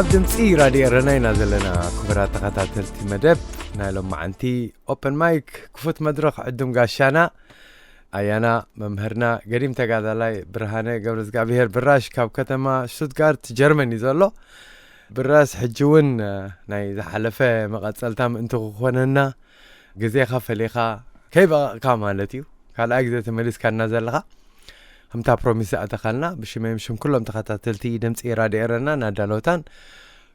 دمسي راديو رناينا زلنا كبرات تقاتلتي مدب نايلوم معنتي اوبن مايك كفوت مدرخ عندهم قاشانا ايانا ممهرنا قريم تقاعدالاي برهانه قبرز قابير براش كاب كتما شتوتغارت جرماني زلو براس حجون ناي زحلفه مقصلتام انتو خوننا غزيخا فليخا كيف كامالتيو قال اجزه تملس كان زلخا همتا بروميس اتخلنا باش ما يمشم كلهم تخاتلتي دمصي راديو رنا نادالوتان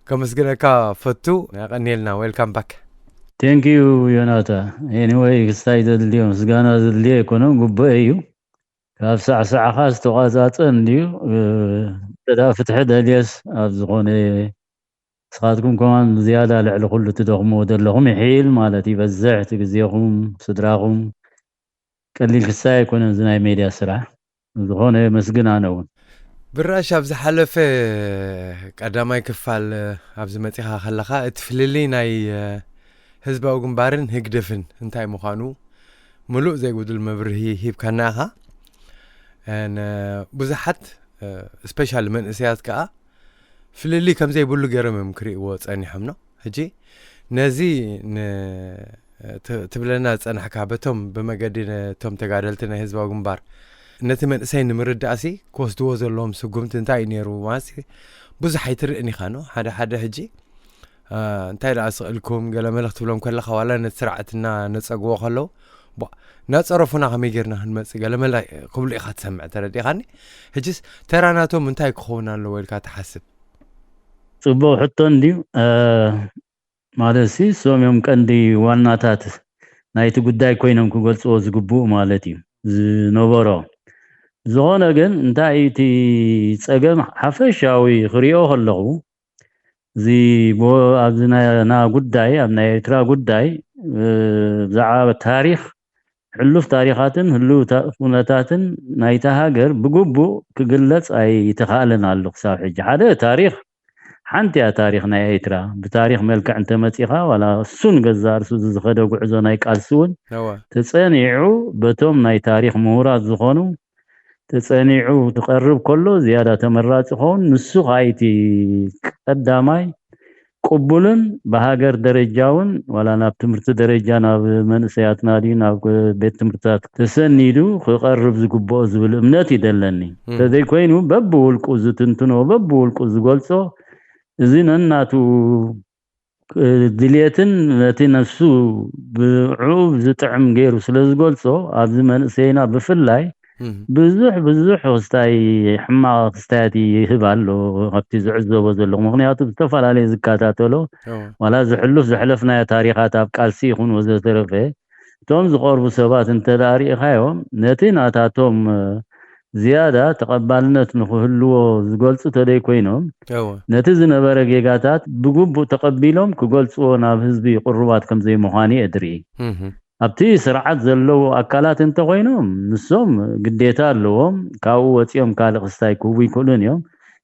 كمسغنكا فتو غنيلنا ويلكم باك Thank you, Yonata. Anyway, excited اليوم سجانا اللي يكونون قبائيو كاف ساعة خاص تغازات انديو تدا فتح داليس افزغوني سخاتكم كمان زيادة على كل تدغمو دلهم حيل مالتي بزع تجزيهم صدراهم كلي الكساي يكونون زناي ميديا سرعة زغوني مسجنا نون براش ابز حلفه قداماي كفال ابز متيخا خلخا اتفللي ناي حزباو ግንባርን ህግደፍን እንታይ መኻኑ ሙሉእ ዘይጉድል መብርሂ ሂብካናኻ ان ብዙሓት ስፔሻል መንእስያት ከዓ ፍልሊ ከም ዘይብሉ ገረመም ክሪእዎ ጸኒሖምኖ ሕጂ ነዚ ትብለና ጸናሕካ በቶም በመገዲ ቶም ተጋደልትና ህዝባው ግንባር ነቲ መንእሰይ ንምርዳእሲ ኮስድዎ ዘለዎም ስጉምት እንታይ ነይሩ ማሲ ብዙሕ ኣይትርእኒ ኻኖ ሓደ ሕጂ እንታይ ራስልኩም ገለ መልእኽት ብሎም ከለኻ ዋላ ነስርዓትና ነጸግዎ ከለው ናጸረፉና ከመይገርና ህንመጽ ገለ መልእ ክብሉ ኢኻ ትሰምዕ ተረዲኻኒ ሕጂስ ተራናቶም እንታይ ክኾን ኣሎ ወልካ ተሓስብ ጽቡቕ ሕቶ እንዲዩ ማለሲ ሶምዮም ቀንዲ ዋናታት ናይቲ ጉዳይ ኮይኖም ክገልጽዎ ዝግቡእ ማለት እዩ ዝነበሮ ዝኾነ ግን እንታይ እቲ ጸገም ሓፈሻዊ ክሪኦ ከለኹ زي بو أبزنا قداي أبنا يترا قداي زعاب التاريخ حلو في تاريخاتن حلو فنتاتن نايتها قر بقبو كقلت أي تخالنا اللقصة حج هذا تاريخ حنتي تاريخ نايترا بتاريخ ملك أنت متيخا ولا سن جزار سوز خدو قعزو نايك ألسون تتصنيعو بتوم ناي تاريخ مهورات زخونو تتصنيعو تقرب كله زيادة تمرات خون نسو هايتي قداماي قبولن بهاجر درجاون ولا ناب تمرت درجة ناب منسيات نادي ناب بيت تمرتات تسنيدو قرب زقبو زبل امناتي دلني تدي كوينو ببول قوز تنتنو ببول قوز قولسو زين الناتو دليتن نتي نفسو بعوب زتعم غيرو سلز قولسو عبز منسينا بفلاي بزح وستاي حما ستاتي يهبالو غبتي زعزو وزلو مغنياتو بتفعل عليه زكاتاتولو ولا زحلفنا تاريخات ابقالسي يخون وزترفه توم زقربو سبات انت تاريخايوم نتيناتاتهم زيادة تقبلنت نخهلو زقلصو تدي كوينوم نتي زنبره جيغاتات بقبو تقبيلهم كقلصو ناب حزبي قربات كم زي مخاني ادري أبتي سرعات زلو أكلات انت غينهم نسوم قديتا اللوهم كاو وطيهم كالق استايكو بيكولون يوم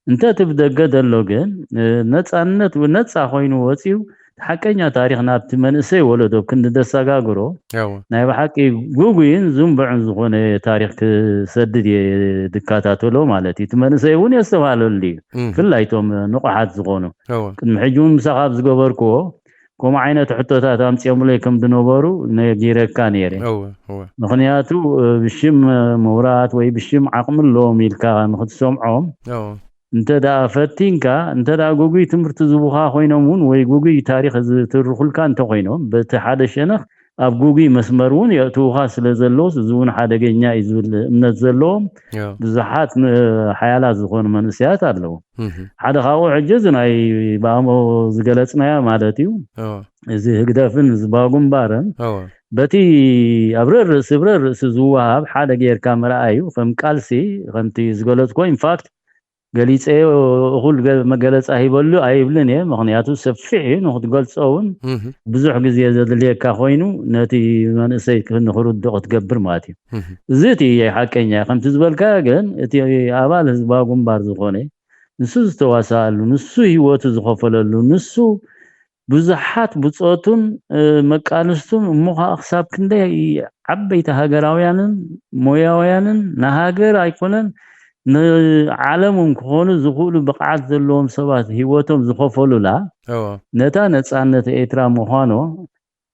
انت تبدأ قد اللوغن نتسانت ونتسا خوينو وطيو حكينا تاريخنا بتمنسي ولدو كند دساقا قرو نايب حكي قوقين زوم بعن زغوني تاريخ سدد دكاتاتو لو مالتي تمنسي ون يستوالو اللي فلايتهم نقحات زغونو كن محجون مساقاب زغوبركو كم عينة حطوتات أمسيهم ليكم دنوبرو نجيرك كان يري مخنياتو بشم مورات وي بشم عقم اللوم يلكا نخد سمعهم انت دا فتينكا انت دا قوقي تمرت زبوخا خوينمون وي قوقي تاريخ ترخل كان تخوينهم بتحاد الشنخ اب قوقي مسمرون يأتوها سلزلوس زون حادقينيا يزول من الزلوم بزحات حيالات زخون منسيات اللو حدا خاو عجزنا بامو زقلتنا يا مالتيو زي هقدافن زباقون بارن بتي أبرر سزوها حدا غير كاميرا أيو فمقالسي خمتي زقلت كو انفاكت قاليت ايه اقول ما قالت اهيبلو ايبلني مغنياتو سفعي نخد قلصون بزح غزي زدلي كا خوينو نتي منسي كنخرد دقت قبر ماتي زيتي حقينيا خمت زبلكا كن تي ابال حزباغون بار زخوني نسو ዝተዋሳሉ ንሱ ህይወቱ ዝኸፈለሉ ንሱ ብዙሓት ብጾቱን መቃንስቱን እሞኻ ክሳብ ክንደይ ዓበይቲ ሃገራውያንን ሞያውያንን ንሃገር ኣይኮነን ዓለሙም ክኾኑ ዝኽእሉ ብቕዓት ዘለዎም ሰባት ህይወቶም ዝኸፈሉላ ነታ ነፃነት ኤርትራ ምዃኖ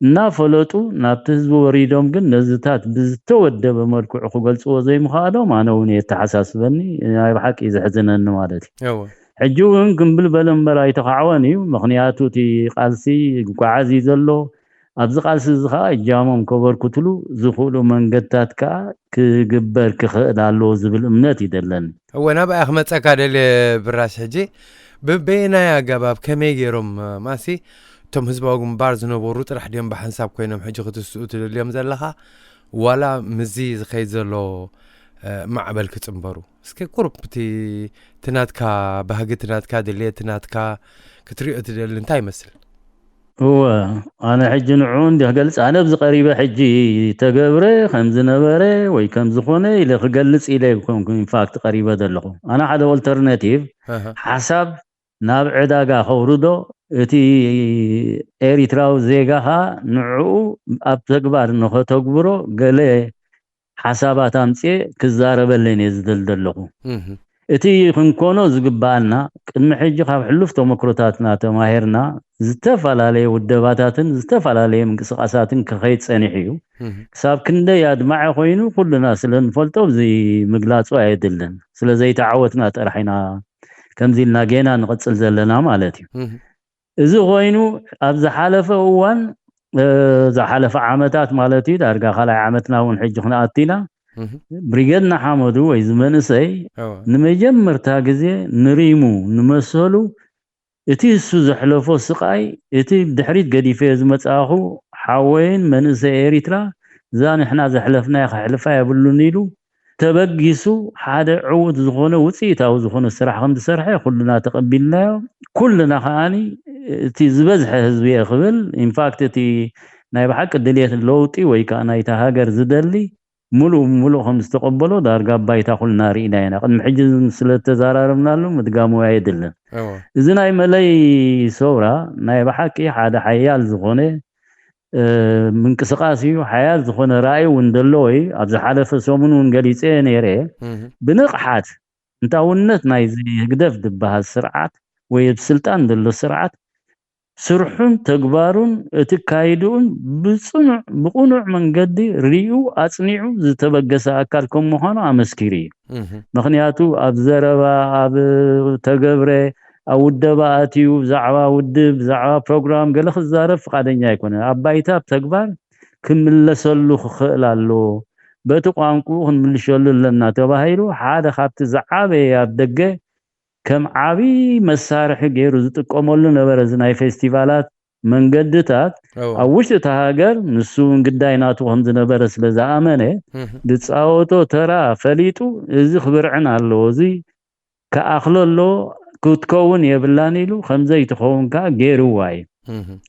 እናፈለጡ ናብቲ ህዝቢ ወሪዶም ግን ነዝታት ብዝተወደበ መልክዑ ክገልጽዎ ዘይምኽኣሎም ኣነ እውን የተሓሳስበኒ ናይ ብሓቂ ዘሕዝነኒ ማለት እዩ ሕጂ እውን ክንብል በለምበር ኣይተኻዕወን እዩ ምኽንያቱ እቲ ቃልሲ ጓዓዚ ዘሎ ኣብዚ ቃልሲ እዚ ከዓ እጃሞም ከበርክትሉ ዝኽእሉ መንገድታት ከዓ ክግበር ክኽእል ኣለዎ ዝብል እምነት ይደለኒ ወናብኣ ክመፀካ ደልየ ብራስ ሕጂ በበናይ ኣገባብ ከመይ ገይሮም ማሲ እቶም ህዝባዊ ግንባር ዝነበሩ ጥራሕ ድዮም ብሓንሳብ ኮይኖም ሕጂ ክትስኡ ትደልዮም ዘለኻ ዋላ ምዚ ዝኸይድ ዘሎ ማዕበል ክፅምበሩ እስኪ ቁርብ እቲ ትናትካ ባህጊ ትናትካ ድልየ ትናትካ ክትሪኦ ትደሊ እንታይ ይመስል هو أنا حج نعون ده قلت أنا بز قريبة حجي تجبره خمس نبره وي كم زخونة إلى قلت إلى كم فاكت قريبة دلقو أنا هذا alternative حسب نابع داقا خوردو تي إريتراو زيجها نعو أبتكبر نخو تكبرو قلي حسابات أمسي كزارة اللي يزدل دلقو إتي خنكونو زقبالنا المحجي خاف حلفتو مكروتاتنا تماهرنا زتفعل عليه والدباتاتن زتفعل عليه من قصاصاتن كخيط سنحيو كساب كندا ياد مع خوينو كل الناس لن فلتو زي مقلات وعيدلن سلا زي تعودنا ترحينا كم زيلنا جينا نقصل زلنا مالتي إذا خوينو أبز حالفة أوان زحالفة عامتات مالتي دارقا خلا عامتنا ونحجخنا أتينا بريغدنا حامدو ويزمن سي نمجمر تاغزي نريمو نمسلو اتي سو زحلفو سقاي اتي دحريت قديفه زمصاخو حوين منسى إريترا زان احنا زحلفنا يحلفا يبلو نيلو تبقيسو حدا عود زخونه وصيتاو زخونه سرح خمد سرحه كلنا تقبلنا كلنا خاني تي زبزح حزبي يقبل ان فاكت تي ناي بحق دليت لوطي وي كان ايتا هاجر زدلي ملو خمس تقبلوا دارقا بايتا خلنا رينا هنا قد محجز سلة تزارارمنا لهم متقاموا عيدلن إذن أي ملاي صورة ناي بحكي حدا حيال زخونة من كسقاسي حيال زخونة رأي وندلوي أبز حالة سومن ونقليسين يري بنقحات انتا ونت ناي زي قدف دبها السرعات ويبسلطان دلو السرعات سرحون تكبارون تكايدون بصنع بقنع من قدي ريو أصنعو زتبقس أكالكم مخانا أمسكيري مخنياتو أبزربا أب تقبري أو الدباتيو زعوا ودب زعوا بروغرام قلخ الزارف قادن يكون أبايتا بتكبار كمل لسلو خلالو بتقوانكو من الشلو لنا تباهيرو حادا خابت زعابي أبدقه كم عبي مسارح غير زتقومول نبرز ناي فيستيفالات منقدتات اوشت تهاجر نسو انقدايناتو هم زنبرس لزامنه دصاوتو ترى فليتو ازي خبرعنا الله زي كاخللو كتكون يبلانيلو خمزي تخون كا غير واي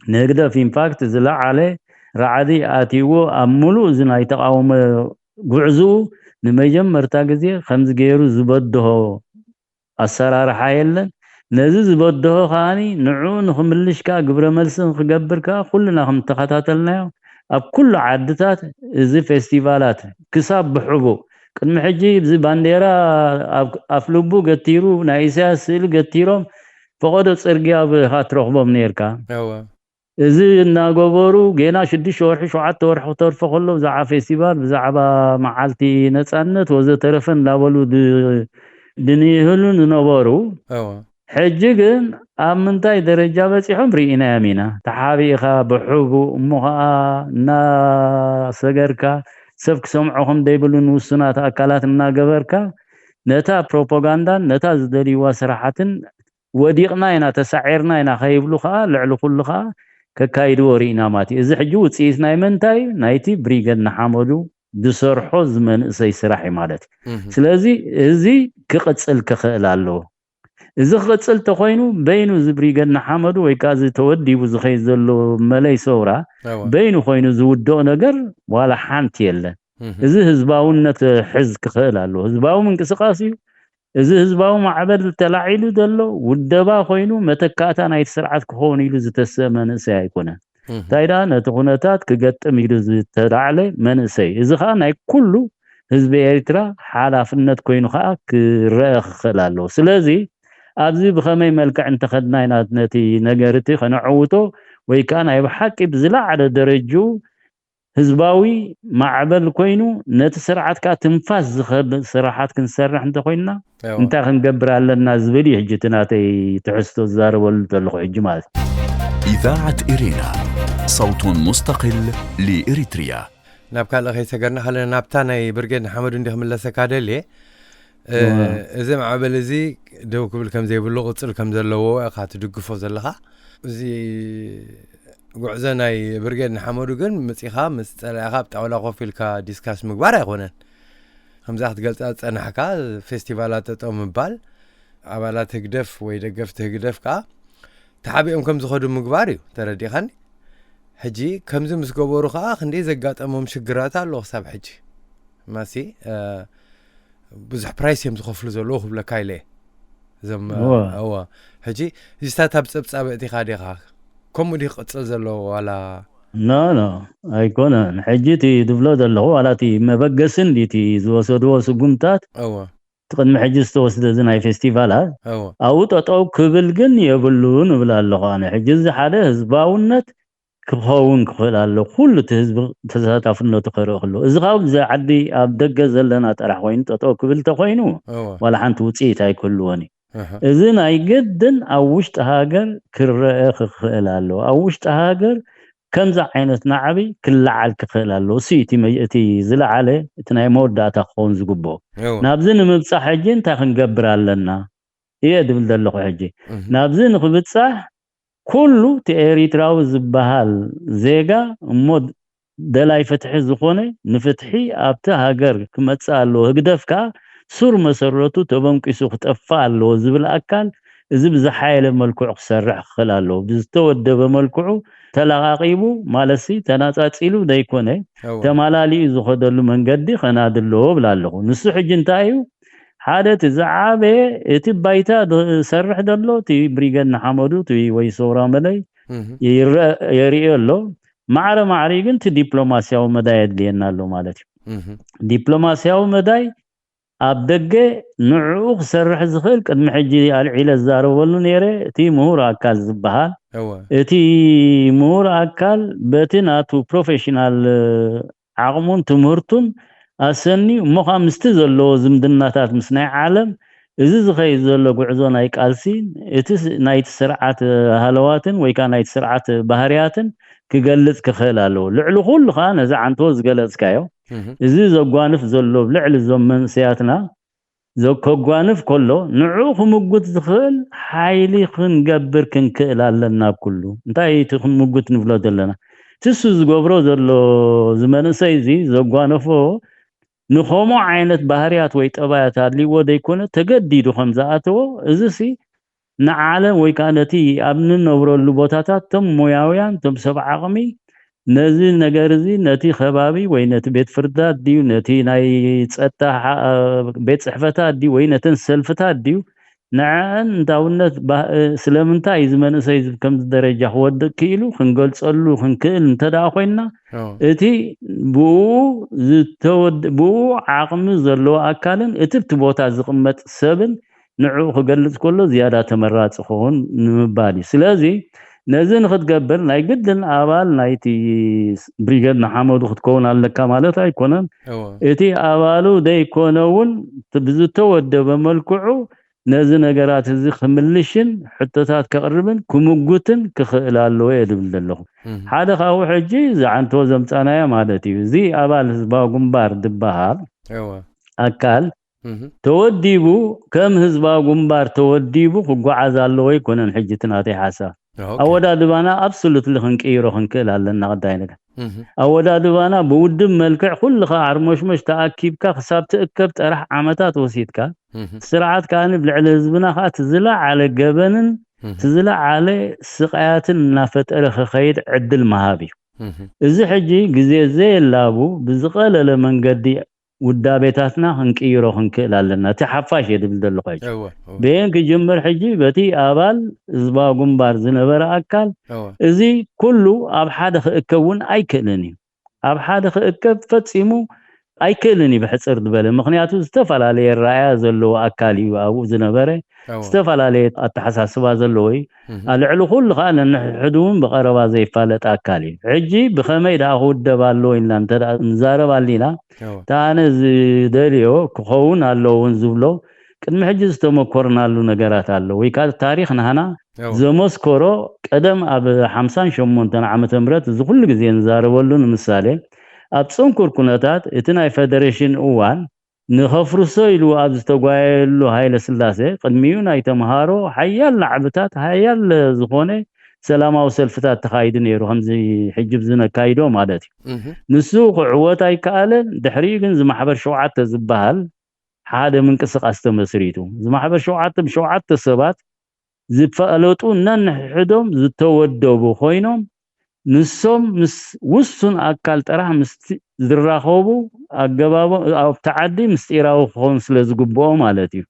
نقدر في امباكت زلا عليه رعدي اتيو امولو زناي تقاوم غعزو نمجمر تاغزي خمز غيرو زبدو أسرار حيلن نزز بده خاني نعون خملش كا قبر ملسن خقبر كا كلنا هم تخطاتلنا أب كل عدتات زي فيستيفالات كساب بحبو كن محجي زي بانديرا أفلوبو قتيرو نايسا سيل قتيرو فقد تصرقيا بخاطر خبو منيركا زي ناغوبورو جينا شدي شورحي شوعات تورح وطرف خلو زعا فيستيفال بزعبا معالتي نتسانت وزي طرفن لاولو دنيهلون نبارو حجيجن امنتاي درجه بصيحم رينا يمينا تحابيخا بحبو امها نا سغركا سفك سمعهم ديبلون وسنات اكلات ناغبركا نتا بروباغاندا نتا زدلي وسرحتن وديقنا ينا تسعيرنا ينا خيبلوخا لعلو كلخا ككايدو رينا ماتي اذا حجو تسيسنا منتاي نايتي بريغد نحمدو دسرحو زمن سي سراحي مالتي سلازي ازي كقصل كخل الله اذا قصل تخوينو بينو زبريغن حمد وي كاز تودي بزخي زلو ملاي صورا بينو خوينو زودو نجر ولا حانت يله اذا حزباونت حز كخل الله حزباو من قسقاسي اذا حزباو معبد تلاعيلو دلو ودبا خوينو متكاتا نايت سرعت كخوني لو زتسمن سايكونه تايدا نتخونتات كغطم يدز تدعله منسي اذا خا ناي كله ህዝቢ ኤርትራ ሓላፍነት ኮይኑ ከዓ ክረአ ክኽእል ኣለዎ ስለዚ ኣብዚ ብኸመይ መልክዕ እንተኸድና ኢና ነቲ ነገር እቲ ከነዕውቶ ወይ ከዓ ናይ ብሓቂ ብዝለዓለ ደረጅኡ ህዝባዊ ማዕበል ኮይኑ ነቲ ስርዓት ከዓ ትንፋስ ዝኸብ ስራሓት ክንሰርሕ እንተኮይንና እንታይ ክንገብር ኣለና ዝብል እዩ ሕጂ ናተይ ትሕዝቶ ዝዛረበሉ ዘለኹ ሕጂ ማለት إذاعة إيرينا صوت مستقل لإريتريا ናብ ካልእ ከይሰገርና ሃለና ናብታ ናይ ብርጌድ ሓመዱ እንዲኽምለሰካ ደልየ እዚ ማዕበል እዚ ደው ክብል ከም ዘይብሉ ቅፅል ከም ዘለዎ ኢኻ ትድግፎ ዘለኻ እዚ ጉዕዞ ናይ ብርጌድ ሓመዱ ግን መፂኻ ምስ ፀላኢኻ ብጣውላ ኮፍ ኢልካ ዲስካስ ምግባር ኣይኮነን ከምዛ ክትገልፃ ፀናሕካ ፌስቲቫላት ጠጠው ምባል ኣባላት ህግደፍ ወይ ደገፍቲ ህግደፍ ከዓ ተሓቢኦም ከም ዝኸዱ ምግባር እዩ ተረዲኻኒ ሕጂ ከምዚ ምስ ገበሩ ከዓ ክንደይ ዘጋጠሞም ሽግራት ኣለዎ ክሳብ ሕጂ ማሲ ብዙሕ ፕራይስ እዮም ዝኸፍሉ ዘለዉ ክብለካ ኢለ እዞም እዋ ሕጂ እዚታት ኣብ ፀብፃበ እቲኻ ዲኻ ከምኡ ዲ ቅፅል ዘለዎ ዋላ ኖ ኣይኮነን ሕጂ እቲ ድብሎ ዘለኹ ዋላ እቲ መበገስን እቲ ዝወሰድዎ ስጉምታት እዋ ቅድሚ ሕጂ ዝተወስደ እዚ ናይ ፌስቲቫላት ኣብኡ ጠጠው ክብል ግን የብሉን ንብል ኣለኹ ኣነ ሕጂ እዚ ሓደ ህዝባውነት ክኸውን ክኽእል ኣሎ ኩሉ እቲ ህዝቢ ተሳታፍነቱ ክርኢ ከሎ እዚ ካብ እዚ ዓዲ ኣብ ደገ ዘለና ጥራሕ ኮይኑ ጠጠው ክብል ተኮይኑ ዋላ ሓንቲ ውፅኢት ኣይክህልዎን እዚ ናይ ግድን ኣብ ውሽጢ ሃገር ክረአ ክኽእል ኣሎ ኣብ ውሽጢ ሃገር ከምዛ ዓይነት ናዕቢ ክለዓል ክኽእል ኣሎ እቲ ዝለዓለ እቲ ናይ መወዳእታ ክኸውን ዝግብኦ ናብዚ ንምብፃሕ ሕጂ እንታይ ክንገብር ኣለና እየ ድብል ዘለኹ ሕጂ ናብዚ ንክብፃሕ ኩሉ ኤሪትራዊ ዝበሃል ዜጋ እሞ ደላይ ፍትሒ ዝኾነ ንፍትሒ ኣብቲ ሃገር ክመፅእ ኣለዎ ህግደፍ ከዓ ሱር መሰረቱ ተበንቂሱ ክጠፍእ ኣለዎ ዝብል ኣካል እዚ ብዝሓየለ መልክዑ ክሰርሕ ክኽእል ኣለዎ ብዝተወደበ መልክዑ ተለቓቂቡ ማለሲ ተናፃፂሉ ዘይኮነ ተማላሊኡ ዝኸደሉ መንገዲ ከናድለዎ ብል ኣለኹ ንሱ ሕጂ እንታይ እዩ ሓደ እቲ ዝዓበየ እቲ ባይታ ዝሰርሕ ዘሎ እቲ ብሪጌድ ሓመዱ እቲ ወይ ሶራ መለይ የርእዮ ኣሎ ማዕረ ማዕሪ ግን እቲ ዲፕሎማስያዊ መዳይ የድልየና ኣሎ ማለት እዩ ዲፕሎማስያዊ መዳይ ኣብ ደገ ንዕኡ ክሰርሕ ዝኽእል ቅድሚ ሕጂ ኣልዒለ ዝዛረበሉ ነይረ እቲ ምሁር ኣካል ዝበሃል እቲ ምሁር ኣካል በቲ ናቱ ፕሮፌሽናል ዓቕሙን ትምህርቱን ኣሰኒ እሞ ከዓ ምስቲ ዘለዎ ዝምድናታት ምስ ናይ ዓለም እዚ ዝኸይድ ዘሎ ጉዕዞ ናይ ቃልሲ እቲ ናይቲ ስርዓት ሃለዋትን ወይ ከዓ ናይቲ ስርዓት ባህርያትን ክገልጽ ክኽእል ኣለዎ ልዕሊ ኩሉ ከዓ ነዚ ዓንቶ ዝገለጽካዮ እዚ ዘጓንፍ ዘሎ ልዕሊ ዞም መንስያትና ዘከጓንፍ ከሎ ንዕኡ ክምጉት ዝኽእል ሓይሊ ክንገብር ክንክእል ኣለና ኩሉ እንታይ እቲ ክንምጉት ንብሎ ዘለና ትሱ ዝገብሮ ዘሎ ዝመንሰይ እዚ ዘጓነፎ ንኸምኡ ዓይነት ባህርያት ወይ ጠባያት ኣድልይዎ ዘይኮነ ተገዲዱ ከም ዝኣተዎ እዚ ሲ ንዓለም ወይ ከዓ ነቲ ኣብ ንነብረሉ ቦታታት ቶም ሞያውያን ቶም ሰብ ዓቕሚ ነዚ ነገር እዚ ነቲ ከባቢ ወይ ነቲ ቤት ፍርዳት ድዩ ነቲ ናይ ፀጥታ ቤት ፅሕፈታት ድዩ ወይ ነተን ሰልፍታት ድዩ ንዓን እንዳውነት ስለምንታይ ዝመንሰይ ከም ደረጃ ክወድቅ ክኢሉ ክንገልጸሉ ክንክእል እንተዳ ኮይና እቲ ብኡ ዓቕሚ ዘለዎ ኣካልን እቲ ቦታ ዝቕመጥ ሰብን ንዕኡ ክገልጽ ከሎ ዝያዳ ተመራፂ ክኸውን ንምባል እዩ ስለዚ ነዚ ንክትገብር ናይ ግድን ኣባል ናይቲ ብሪጌድ ሓመዱ ክትከውን ኣለካ ማለት ኣይኮነን እቲ ኣባሉ ዘይኮነውን ብዝተወደበ መልክዑ ነዚ ነገራት እዚ ክምልሽን ሕቶታት ከቕርብን ክምጉትን ክኽእል ኣለዎ የድብል ዘለኹ ሓደ ካብኡ ሕጂ ዝዓንቶ ዘምፃናያ ማለት እዩ እዚ ኣባል ህዝባዊ ግንባር ዝበሃል ኣካል ተወዲቡ ከም ህዝባዊ ግንባር ተወዲቡ ክጓዓዝ ኣለዎ ይኮነን ሕጂ ትናተይ ሓሳብ ኣወዳድባና ኣብሶሉትሊ ክንቀይሮ ክንክእል ኣለና ቀዳይ ነገር ኣወዳድባና ብውድብ መልክዕ ኩልኻ ዓርሞሽመሽ ተኣኪብካ ክሳብ ትእከብ ጥራሕ ዓመታት ወሲድካ ስርዓት ካኒ ብልዕሊ ህዝብና ከዓ ትዝለዓለ ገበንን ትዝለዓለ ስቃያትን እናፈጠረ ክኸይድ ዕድል መሃብ እዩ እዚ ሕጂ ግዜ ዘየላቡ ብዝቐለለ መንገዲ ውዳቤታትና ክንቀይሮ ክንክእል ኣለና እቲ ሓፋሽ የድብል ዘለኹ ሕጂ ብየን ክጅምር ሕጂ በቲ ኣባል ህዝባዊ ግንባር ዝነበረ ኣካል እዚ ኩሉ ኣብ ሓደ ክእከብ እውን ኣይክእልን እዩ ኣብ ሓደ ክእከብ ፈፂሙ ኣይክእልኒ ብሕፅር ዝበለ ምክንያቱ ዝተፈላለዩ ራእያ ዘለዎ ኣካል እዩ ኣብኡ ዝነበረ ዝተፈላለዩ ኣተሓሳስባ ዘለዎ እዩ ኣልዕሊ ኩሉ ከዓ ነንሕድውን ብቐረባ ዘይፋለጥ ኣካል እዩ ሕጂ ብኸመይ ዳ ክውደብ ኣሎ ኢልና እንተዳ ንዛረብ ኣሊና ታነ ዝደልዮ ክኸውን ኣለውን ዝብሎ ቅድሚ ሕጂ ዝተመኮርናሉ ነገራት ኣሎ ወይ ከዓ ታሪክ ናህና ዘመስኮሮ ቀደም ኣብ 58 ዓመተ ምህረት ዝኩሉ ግዜ ንዛረበሉ ንምሳሌ ኣብ ፅንኩር ኩነታት እቲ ናይ ፌደሬሽን እዋን ንኸፍርሶ ኢሉ ኣብ ዝተጓየሉ ሃይለ ስላሴ ቅድሚኡ ናይ ተምሃሮ ሓያል ላዕብታት ሓያል ዝኾነ ሰላማዊ ሰልፍታት ተኻይዱ ነይሩ ከምዚ ሕጅብ ዝነካይዶ ማለት እዩ ንሱ ክዕወት ኣይከኣለን ድሕሪኡ ግን ዝማሕበር 7 ዝበሃል ሓደ ምንቅስቃስ ተመስሪቱ ዝማሕበር 7 ብ7 ሰባት ዝፈለጡ ነንሕዶም ዝተወደቡ ኮይኖም ንሶም ምስ ውሱን ኣካል ጥራሕ ምስ ዝራኸቡ ኣገባቦ ኣብ ተዓዲ ምስጢራዊ ክኸውን ስለ ዝግብኦ ማለት እዩ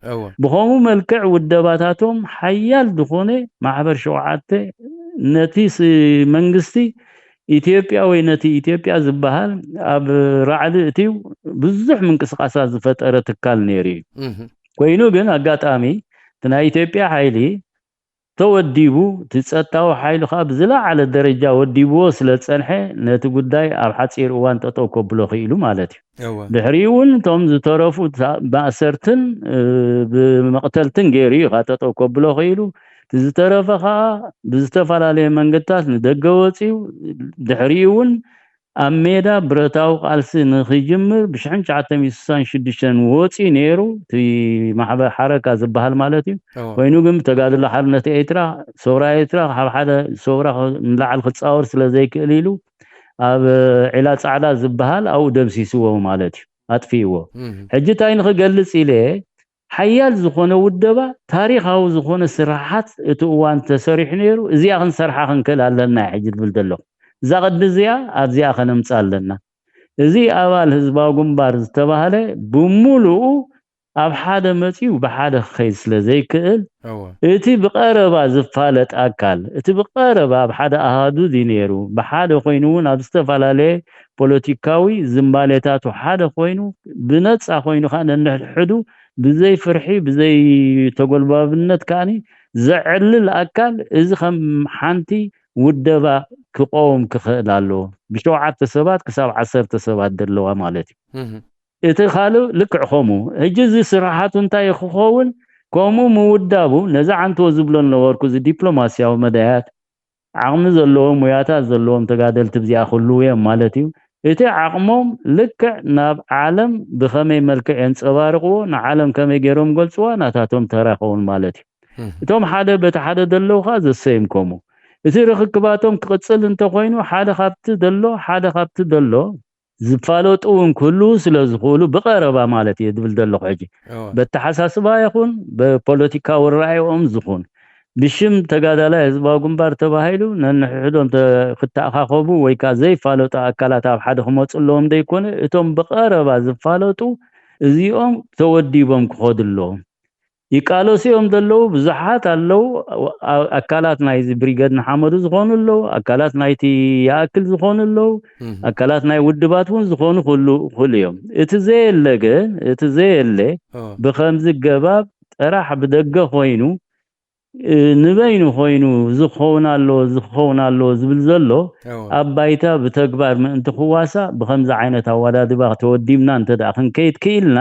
ብኸምኡ መልክዕ ውደባታቶም ሓያል ዝኾነ ማሕበር 7 ነቲ መንግስቲ ኢትዮጵያ ወይ ነቲ ኢትዮጵያ ዝበሃል ኣብ ራዕዲ እቲ ብዙሕ ምንቅስቃሳት ዝፈጠረ ትካል ነይሩ ኮይኑ ግን ኣጋጣሚ ናይ ኢትዮጵያ ሓይሊ ተወዲቡ ትጸጣው ሓይሉ ካብ ዝለዓለ ደረጃ ወዲብዎ ስለ ጸንሐ ነቲ ጉዳይ ኣብ ሓጺር እዋን ጠጠው ከብሎ ኽኢሉ ማለት እዩ ድሕሪውን ቶም ዝተረፉ ባእሰርትን ብመቅተልትን ገይሩ ጠጠው ከብሎ ኽኢሉ ዝተረፈ ከዓ ብዝተፈላለየ መንገድታት ንደገ ወፂኡ ድሕሪውን ኣብ ሜዳ ብረታዊ ቃልሲ ንኽጅምር ብ1966 ወፂ ነይሩ እቲ ማሕበር ሓረካ ዝበሃል ማለት እዩ ኮይኑ ግን ተጋድሎ ሓርነት ኤርትራ ሶብራ ኤርትራ ካብ ሓደ ሶብራ ንላዕል ክፃወር ስለ ዘይክእል ኢሉ ኣብ ዒላ ጻዕዳ ዝበሃል ኣብኡ ደምሲስዎ ማለት እዩ ኣጥፊእዎ ሕጂ እንታይ ንኽገልጽ ኢለ ሓያል ዝኾነ ውደባ ታሪኻዊ ዝኾነ ስራሓት እቲ እዋን ተሰሪሑ ነይሩ እዚኣ ክንሰርሓ ክንክእል ኣለና ሕጂ ዝብል ዘሎ እዛ ቅዲ እዚኣ ኣብዚኣ ከነምፃ ኣለና እዚ ኣባል ህዝባዊ ግንባር ዝተባሃለ ብሙሉኡ ኣብ ሓደ መፂው ብሓደ ክኸይድ ስለ ዘይክእል እቲ ብቐረባ ዝፋለጥ ኣካል እቲ ብቐረባ ኣብ ሓደ ኣሃዱ ነይሩ ብሓደ ኮይኑ እውን ኣብ ዝተፈላለየ ፖለቲካዊ ዝምባሌታቱ ሓደ ኮይኑ ብነፃ ኮይኑ ከዓ ነንሕዱ ብዘይ ፍርሒ ብዘይ ተጎልባብነት ከዓኒ ዘዕልል ኣካል እዚ ከም ሓንቲ ውደባ ክቆም ክኽእል ኣለዎ ብ7 ሰባት ክሳብ 10 ሰባት ደለዋ ማለት እዩ እቲ ካልእ ልክዕ ከምኡ ሕጂ እዚ ስራሓቱ እንታይ ክኸውን ከምኡ ምውዳቡ ነዛ ዓንተዎ ዝብሎ ነበርኩ እዚ ዲፕሎማስያዊ መዳያት ዓቕሚ ዘለዎም ሙያታት ዘለዎም ተጋደልቲ ብዚኣ ክህልው እዮም ማለት እዩ እቲ ዓቕሞም ልክዕ ናብ ዓለም ብኸመይ መልክዕ የንፀባርቕዎ ንዓለም ከመይ ገይሮም ገልጽዋ ናታቶም ተራኸውን ማለት እዩ እቶም ሓደ በቲ ሓደ ደለው ከዓ ዘሰይምከሙ እቲ ርክክባቶም ክቅፅል እንተኮይኑ ሓደ ካብቲ ደሎ ዝፋለጡ ክህሉ ስለ ዝኽእሉ ብቐረባ ማለት እዩ ድብል ደሎ ሕጂ በተሓሳስባ ይኹን በፖለቲካዊ ራእዮኦም ዝኹን ብሽም ተጋዳላይ ህዝባዊ ግንባር ተባሂሉ ነንሕዶም ክተኣኻኸቡ ወይ ከዓ ዘይፋለጡ ኣካላት ኣብ ሓደ ክመፅለዎም ዘይኮነ እቶም ብቐረባ ዝፋለጡ እዚኦም ተወዲቦም ክኸዱ ኣለዎም ይቃሎሲኦም ደለው ብዙሓት ኣለው ኣካላት ናይዚ ብሪገድ ንሓመዱ ዝኾኑ ኣለው ኣካላት ናይቲ ያክል ዝኾኑ ኣለው ኣካላት ናይ ውድባት እውን ዝኾኑ ኩሉ እዮም እቲ ዘየለ ብኸምዚ ገባብ ጥራሕ ብደገ ኮይኑ ንበይኑ ኮይኑ ዝኸውን ኣሎ ዝብል ዘሎ ኣብ ባይታ ብተግባር ምእንቲ ክዋሳ ብኸምዚ ዓይነት ኣወዳድባ ተወዲብና እንተዳ ክንከይድ ክኢልና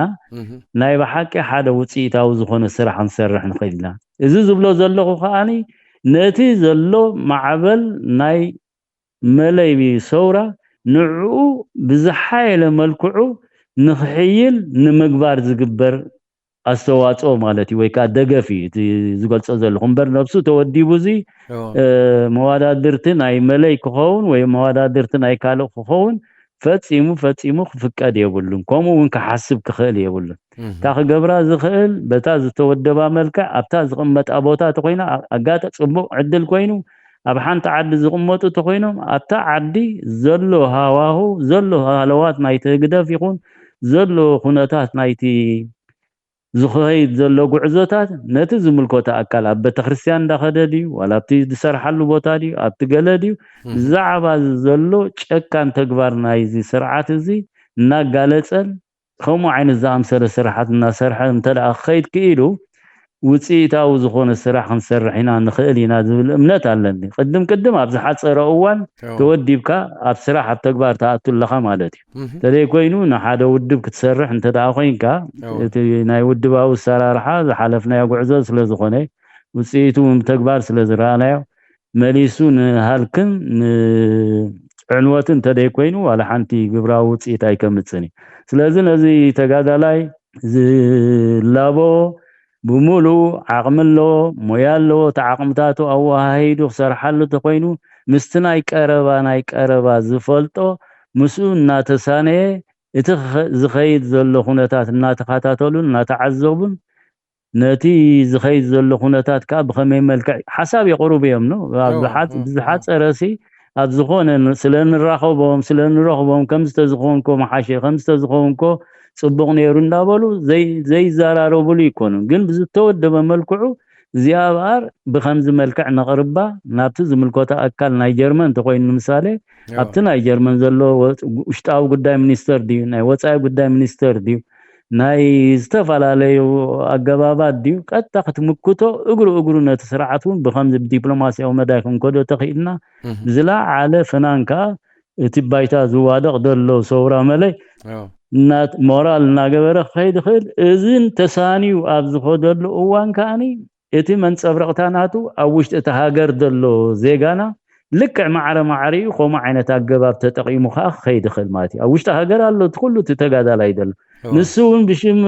ናይ ብሓቂ ሓደ ውፅኢታዊ ዝኾነ ስራሕ ክንሰርሕ ንኽእል ኢና እዚ ዝብሎ ዘለኹ ከዓኒ ነቲ ዘሎ ማዕበል ናይ መለይ ሰውራ ንዕኡ ብዝሓየለ መልክዑ ንኽሕይል ንምግባር ዝግበር ኣስተዋፅኦ ማለት እዩ ወይ ከዓ ደገፊ ዝገልጾ ዘለኹ እምበር ነብሱ ተወዲቡ እዚ መዋዳድርቲ ናይ መለይ ክኸውን ወይ መዋዳድርቲ ናይ ካልእ ክኸውን ፈፂሙ ክፍቀድ የብሉን ከምኡ እውን ክሓስብ ክኽእል የብሉን እታ ክገብራ ዝኽእል በታ ዝተወደባ መልክዕ ኣብታ ዝቕመጣ ቦታ ተኮይና ኣጋጣ ፅቡቕ ዕድል ኮይኑ ኣብ ሓንቲ ዓዲ ዝቕመጡ ተኮይኖም ኣብታ ዓዲ ዘሎ ሃዋሁ ዘሎ ሃለዋት ናይቲ ግደፍ ይኹን ዘሎ ኩነታት ናይቲ ዝኸይድ ዘሎ ጉዕዞታት ነቲ ዝምልከቶ ኣካል ኣብ ቤተክርስትያን እንዳኸደ ድዩ ዋላ ኣብቲ ዝሰርሓሉ ቦታ ድዩ ኣብቲ ገለ ድዩ ብዛዕባ ዘሎ ጨካን ተግባር ናይዚ ስርዓት እዚ እናጋለጸን ከምኡ ዓይነት ዝኣምሰለ ስራሓት እናሰርሐ እንተደኣ ክኸይድ ክኢሉ ውፅኢታዊ ዝኾነ ስራሕ ክንሰርሕ ኢና ንኽእል ኢና ዝብል እምነት ኣለኒ ቅድም ኣብ ዝሓፀረ እዋን ተወዲብካ ኣብ ስራሕ ኣብ ተግባር ተኣቱለኻ ማለት እዩ ተለይ ኮይኑ ንሓደ ውድብ ክትሰርሕ እንተደኣ ኮይንካ እቲ ናይ ውድባዊ ኣሰራርሓ ዝሓለፍናዮ ጉዕዞ ስለ ዝኾነ ውፅኢቱ ተግባር ስለ ዝረኣናዮ መሊሱ ንሃልክን ዕንወትን ተለይ ኮይኑ ዋላ ሓንቲ ግብራዊ ውፅኢት ኣይከምፅን እዩ ስለዚ ነዚ ተጋዳላይ ዝላቦ بمولو عقملو مويالو تعقمتاتو أوهايدو خسرحلو تقوينو مستناي كاربا زفلتو مسو ناتساني زخيد زلو خونتات ناتخاتاتولو ناتعزوبن ناتي زخيد زلو خونتات كاب خمي ملكع حساب يقرب يمنو بزحات راسي أبزخون سلن الرخبهم كم استزخونكو محاشي كم استزخونكو صبغ نيرو እንዳበሉ ዘይ ዘራረቡሉ ይኮኑ ግን ብዝተወደበ መልክዑ ዚያባር በኸምዝ መልክዕ ነቅርባ ናብቲ ዝምልኮታ አካል ናይ ጀርመን ተቆይኑ ምሳሌ ኣብቲ ናይ ጀርመን ዘሎ ውሽጣዊ ጉዳይ ሚኒስተር ዲዩ ናይ ወፃኢ ጉዳይ ሚኒስተር ዲዩ ናይ ዝተፈላለዩ ኣገባባት ዲዩ ቀጥታ ክትምክቶ እግሩ ነቲ ስርዓቱን በኸምዝ ዲፕሎማሲያዊ መዳይኹም ኮዶ ተኺልና ዝለዓለ ፈናንካ እቲ ባይታ ዝዋደቕ ደሎ ሰውራ መለይ نات مورال ناقبر خيد خيد إذن تسانيو أبز خودلو أوان كاني إتي من صبرقتاناتو أوشت تهاجر دلو زيغانا لك معري خو معينة تاقباب تتقيمو خاخ خيد خدماتي أوشت تهاجر اللو تقولو تتقادل أيدل نسون بشم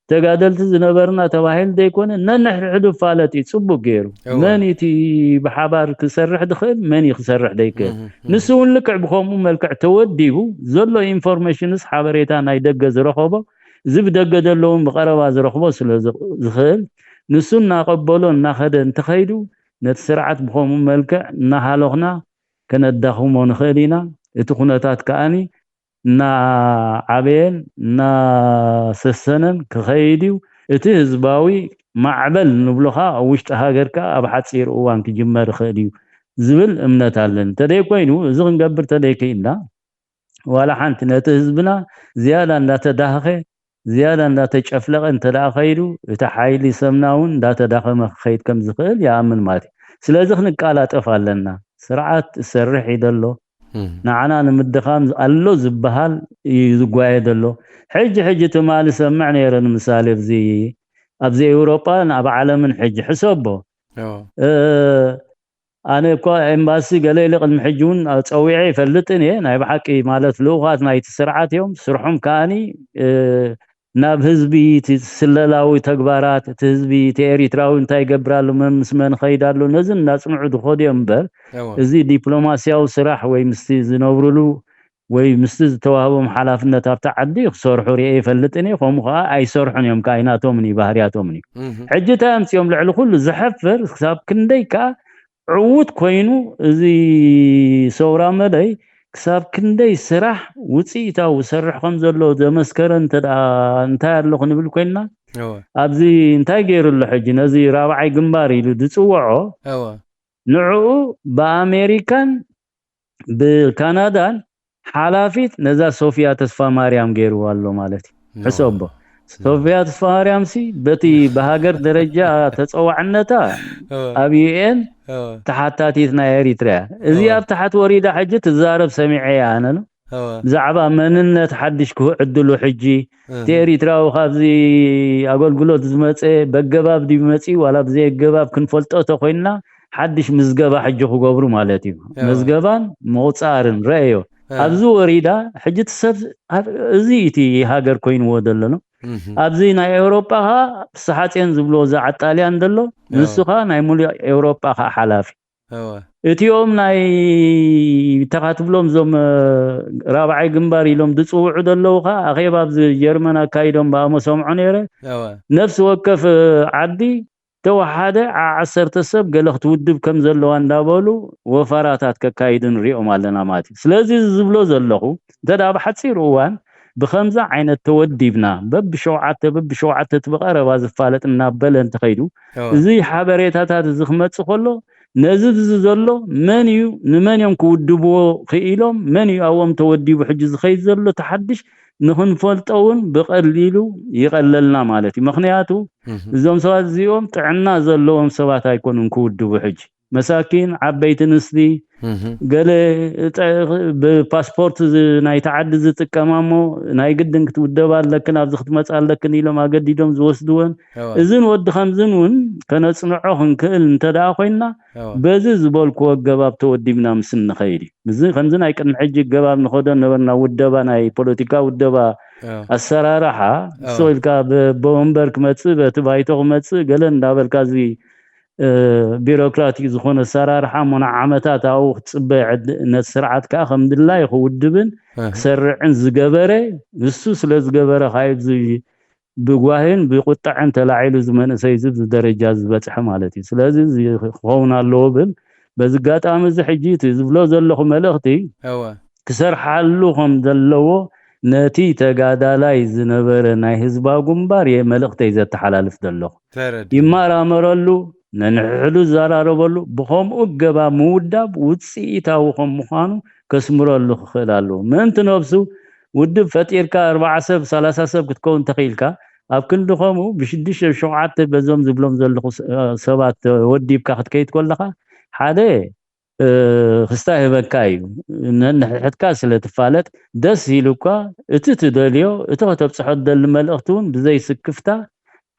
تقادل تزنبرنا تواهل ديكون ننح العدو فالتي تصبو غيرو ماني تي بحبار كسرح دخل ماني خسرح ديكل نسون لك بخومو ملكع توديو زلو انفورميشنز حبريتا ناي دغز رخبو زب دغدلهم بقربا زرخبو سلازخل نسون ناقبلو ناخدن تخيدو نتسرعت بخومو ملكع نحالوخنا كندخومو نخلينا اتخونتات كاني نا عبين نا سسنن كخيديو اتي هزباوي معبل نبلوها وشت هاجركا اب حصير اوان كجمر خديو زبل امنت አለን ተደይ ኮይኑ እዚ ክንገብር ተደይ ከይና ዋላ ሓንቲ ነቲ ህዝብና ዝያዳ እንዳተዳኸ ዝያዳ እንዳተጨፍለቀ እንተዳ ኸይዱ እቲ ሓይሊ ሰምናውን እንዳተዳኸመ ኸይድ ከም ዝኽእል ያምን ማለት ስለዚህ ክንቃላጠፍ ኣለና ስርዓት ሰርሕ ይደሎ نعنا نمدخام الله زبهال يزقوايد الله حج تمال سمعنا يرن مثال بزي أوروبا أب عالم حج حسبه أنا كو إمباسي قال لي قد محجون تصويعي فلتني أنا بحكي مالت لغات ما يتسرعات يوم سرحهم كاني ناب حزبي تسللاوي تكبارات تحزبي تيريتراوي انتاي قبرالو من مسمن خيدالو نزل ناس نعود خودي امبر ازي دبلوماسياو سراح وي مستي زنورلو وي مستي توهبهم حلافنت تاع صرحوا ري فلتني خمخا اي صرحون يوم كايناتهم مني بحرياتهم مني حجته امس يوم لعل كل زحفر حساب كنديكا عود كوينو ازي سورا مدي كساب كندي سرح وصيتا وسرح خمزلو زمسكرن انتا لو خنبل كوينا ابزي انتا غير له حج نزي رابعي جنباري لدصوعو نعو بامريكان بكندا حلافيت نزا صوفيا تسفا مريم غير والله مالتي حسبه صوفيا تسفا مريم سي بتي بهاجر درجه تصوعنتا ابيين تحتاتيتنا إريتريا إذا تحت وريدة حجة تزارب سميعي أنا زعبا مننا تحدش كو عدلو حجي تيريترا وخافزي أقول قلو تزمتي بقباب دي بمتي ولا بزي قباب كنفلتو تخوينا حدش مزقبا حجو خو قبرو مالتي مزقبان موصارن رأيو أبزو وريدة حجة السب زيتي هاجر كوين ودلنو أبزي ناي أوروبا ها صحاتين زبلو زعت طاليان دلو نسخة ناي مولي أوروبا ها حلافي اتيوم ناي تقاتبلوم زوم رابعي جنباري لوم دصوعو دلو ها أخيبا بزي جرمنا كايدوم بامو سمعو نيري نفس وقف عدي توحادة عصر تسب قلق تودب كم زلو اندابولو وفراتات كايدن ريو مالنا ماتي سلازي زبلو زلقو دادا بحتصير اوان بخمزة عين التوديبنا بب شوعات تبقى رواز فالت النابل انتخيدو زي حابريتات زخمت سخلو نزد زلو منيو نمنيوم كودبو خيلهم منيو أوام تودي بحجز خيز زلو تحدش نخن فلتون بقليلو يقللنا مالتي مخنياتو زوم سوات زيوم طعنا زلوهم سوات هيكونوا كودبو بحج مساكين عبيت نسلي قال بباسبورت ناي تعدد زتكمامو ناي قدن كتودبا لكن ابز خدمت لكن إلا ما قديدهم زوسدون إذن ود خمزنون كانت صنعوهن كل انتدا خوينا بزز بولكو قباب تودي بنا مسن خيري بزن خمزن هاي كان حج قباب نخودن نبرنا ودبا ناي بوليتيكا ودبا السرارحة سويلكا بومبرك متس بتبايتو متس قالن دابلكا زي بيروقراطي زخون السرارحة منعمتات أو تصبع نسرعت كا الحمد لله يخودبن سرعن زقبري السوس لزقبري خايب زي بقواهن بقطعن تلاعيل زمن سيزب درجة زبطح مالتي سلازي خونا اللوبل بزقات آمز حجيت زبلو زلخو ملختي كسر حالوهم دلو نتي تقادا لاي زنبر ناي حزبا قنبار ملختي زت حلالف دلو يمارا مرلو ننحلو زراربلو بخوم اقبا موداب وتسيطاو خم مخانو كسمرلو خلالو من تنوبسو ودب فتيركا 4 سب 3 سب كتكون تخيلكا اب كندخمو بشدش شوعات بزوم زبلوم زلخو سبات وديبكا خدكيت كلخا حاده خستاه بكاي نحتكا سلتفالت دس يلوكا اتتدليو اتوتبصحد دل ملختون بزي سكفتا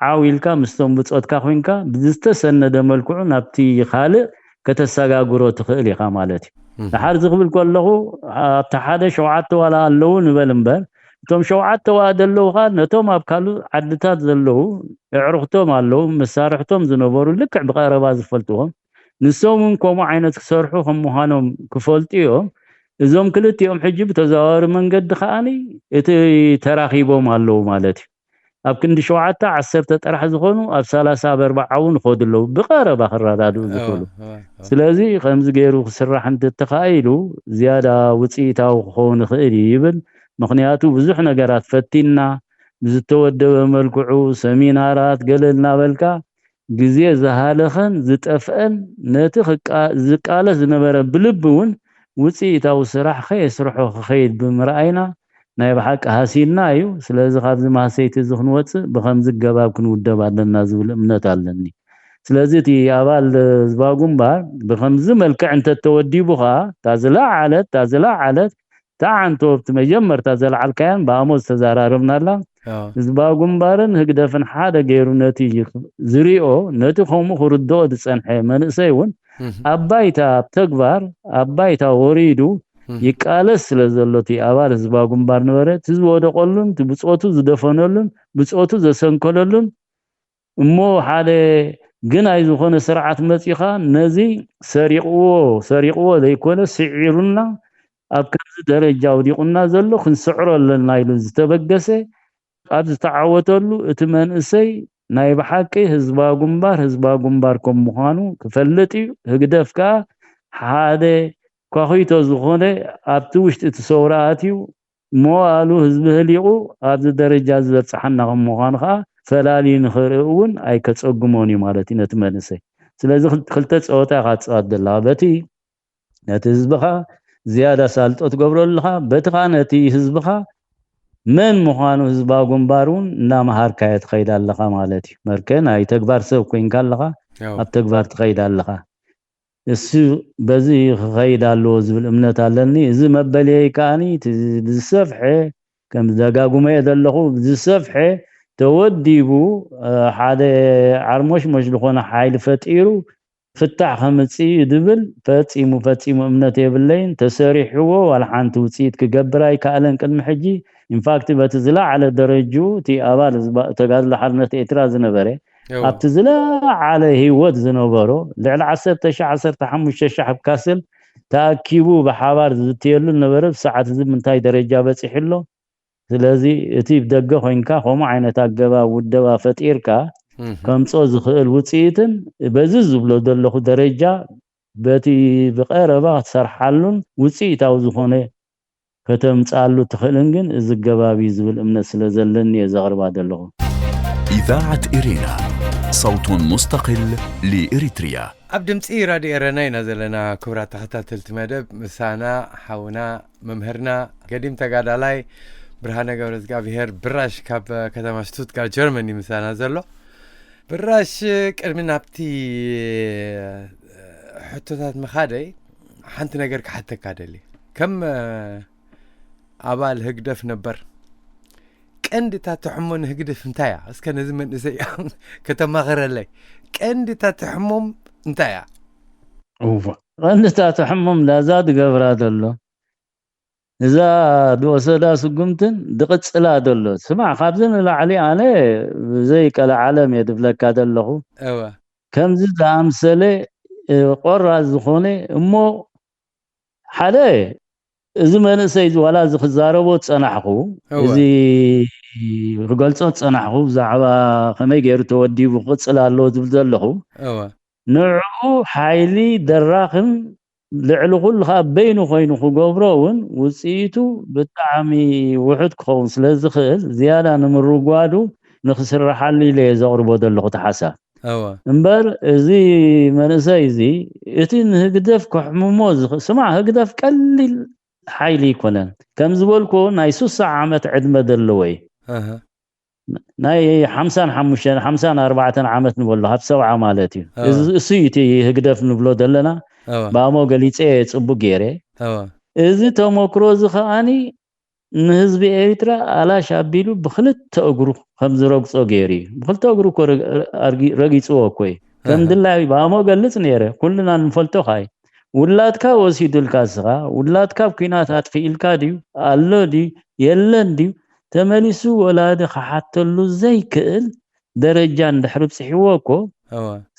عاويلكا مستوم بصوتكا خوينكا بزستسند ملكو نابتي خالق كتسغاغرو تخيل يخا مالتي لحد زغبل كلهو اتحاد شوعات ولا اللو نبلمبر توم شوعات وادلو خا نتوم ابكالو عدتات زلو عرختهم اللو مسارحتهم زنبرو لك بقربا زفلتهم نسوم كوم عينت كسرحو هم مهانم كفلتيهم ازوم كلتيهم حجب تزاور من قد خاني اتي تراخيبهم اللو مالتي اب كند شوعتا 10 طرح زخونو اب 30 ب40 خودلو بقربا خرادادو زكولو سلازي خمس غيرو سراح انت تخايلو زياده وصيتاو خون خيري يبل مخنياتو بزح نغرات فتينا بزتودب ملكعو سمينارات قللنا بلكا غزي زهالخن زطفن نتخقا زقاله زنبره بلبون وصيتاو سراح خيسرحو خيد بمراينا ناي بحق حاسينا يو سلازي خابز ما سيت زخنوت بخمز غباب كنودب علنا زول امنت علني سلازي تي ابال زباغون بار بخمز ملكع انت تودي بخا تازلا علت تاعنتو بتمجمر تازلا علكان باموز تزاراربنا لا زباغون بارن هقدفن حاده غيرو نتيجه زريو نتي خومو خردو دصنحه منسيون ابايتا تغبار ابايتا وريدو يقالس ስለዘሎቲ አባል ህዝባ ጉንባር ነበረ ህዝብ ወደ ቆሉም ብጾቱ ዝደፈነሉም ብጾቱ ዘሰንከለሉም እሞ ሓደ ግን አይዝኾነ ስርዓት መጽኻ ነዚ ሰሪቅዎ ዘይኮነ ስዒሩና ኣብ ከዚ ደረጃው ዲቁና ዘሎ ክንስዕረለና ኢሉ ዝተበገሰ ኣብ ዝተዓወተሉ እቲ መንእሰይ ናይ በሓቂ ህዝባ ጉንባር ከም ምዃኑ ክፈልጥ ህግደፍካ ሓደ كاخيتو زخونه ابتي وشت تصوراتيو موالو حزب هليقو اب درجه زبصحنا مخانخا فلالي نخرون اي كصغموني مالتي نتمنسي سلازي خلت صوتا خاصادلا بتي نت حزبخا زياده سالطت غبرلخا بتخانتي حزبخا من مخانو حزبا غنبارون نا مهار كايت خيدالخا مالتي مركن اي تكبار سب كوين كالخا اب تكبار تخيدالخا እሱ በዚህ ኸይዳሎ ዝብል እምነት አለኒ እዚ መበለይ ካኒ ዝሰፍሐ ከም ዘጋጉመ የደለኹ ዝሰፍሐ ተወዲቡ ሓደ ዓርሞሽ መጅልኾነ ሓይል ፈጢሩ ፍታሕ ከምጽ ይድብል ፈጺሙ እምነት የብለይን ተሰሪሕዎ ወልሓንቲ ውጽኢት ክገብራይ ካለን ቅድሚ ሕጂ ኢንፋክት በትዝላ ዓለ ደረጁ ቲ አባል ተጋድሎ ሓርነት ኤርትራ ዝነበረ ابتزلا على هيوت زنوبرو لعل 10,000 كاسل تاكيبو بحوار زتيلو نبرب ساعات زمنتاي درجه بصحلو سلازي اتي بدغه خوينكا خوم عينتا غبا ودبا فطيركا كمصو زخل وصيتن بزز بلو دلخو درجه بتي بقربا تسرحلون وصيتاو زخونه ከተምጻሉ ትኽልን ግን እዚ ገባቢ ዝብል እምነት ስለዘለኒ የዘቅርባ ደለኹ إذاعة إرينا صوت مستقل لإريتريا. أبدمتي رادي إرناينا زلنا كبرات تختاتلت مدب مسانا حونا ممهرنا قديم تقاد علي برهانا قبرز قابيهر براش كاب كتما شتوتغارت جرماني مسانا زلو براش كرمنا بتي حتوتات مخادي حنت نقرك حتى كادلي كم عبال هقدف نبر كندي تحمون هقدف انتايا اسكا نزمن نسي كتما غير لي كندي تحمم انتايا اوفا انت تحمم لا زاد قبرات الله إذا دوسدا سقمتن دقت لا دلو سمع خابزن لا علي عليه زي كلا عالم يدفلك هذا ايوه كم زد امثله قرا زخونه امو حدا زمن سيد ولا زخزاربو تصنحخو زي رجلصو تصنحخو زعبا خمي غير توديو قصلالو زبل زلخو ايوه نعو حيلي دراخم لعلو كلها بينو خينو خقبرون وصيتو بطعمي وحد كون سلازخل زياده نمرغوادو نخسر حالي لي زغربو دلو تحسا ايوه امبر زي منساي زي اتين هقدف كحموموز سمع هقدف قليل حيلي كونن كم زبولكو ناي 3 عامت عدمه دلوي اها ناي 55 4 عامت نبلو هب 7 مالتي سيتي هقدف نبلو دلنا بامو غليصه صبو غيره እዚ ተሞክሮ ዝኻኒ ንህዝቢ ኤርትራ አላሽ አቢሉ በخلت እግሩ ከም ዝረግጾ ገይሪ በخلت እግሩ ረጊጽዎ ኮይ ከም ድላይ ባሞ ገልጽ ነይረ ኩልና ንፈልጦ ኻይ ውላትካ ወሲዱልካ ስኻ ውላትካ ኩናት አጥፊልካ ዲዩ አሎ ዲ የለን ዲ ተመሊሱ ወላደ ሓተሉ ዘይክእል ደረጃ እንድሕርብ ጽሕዎኮ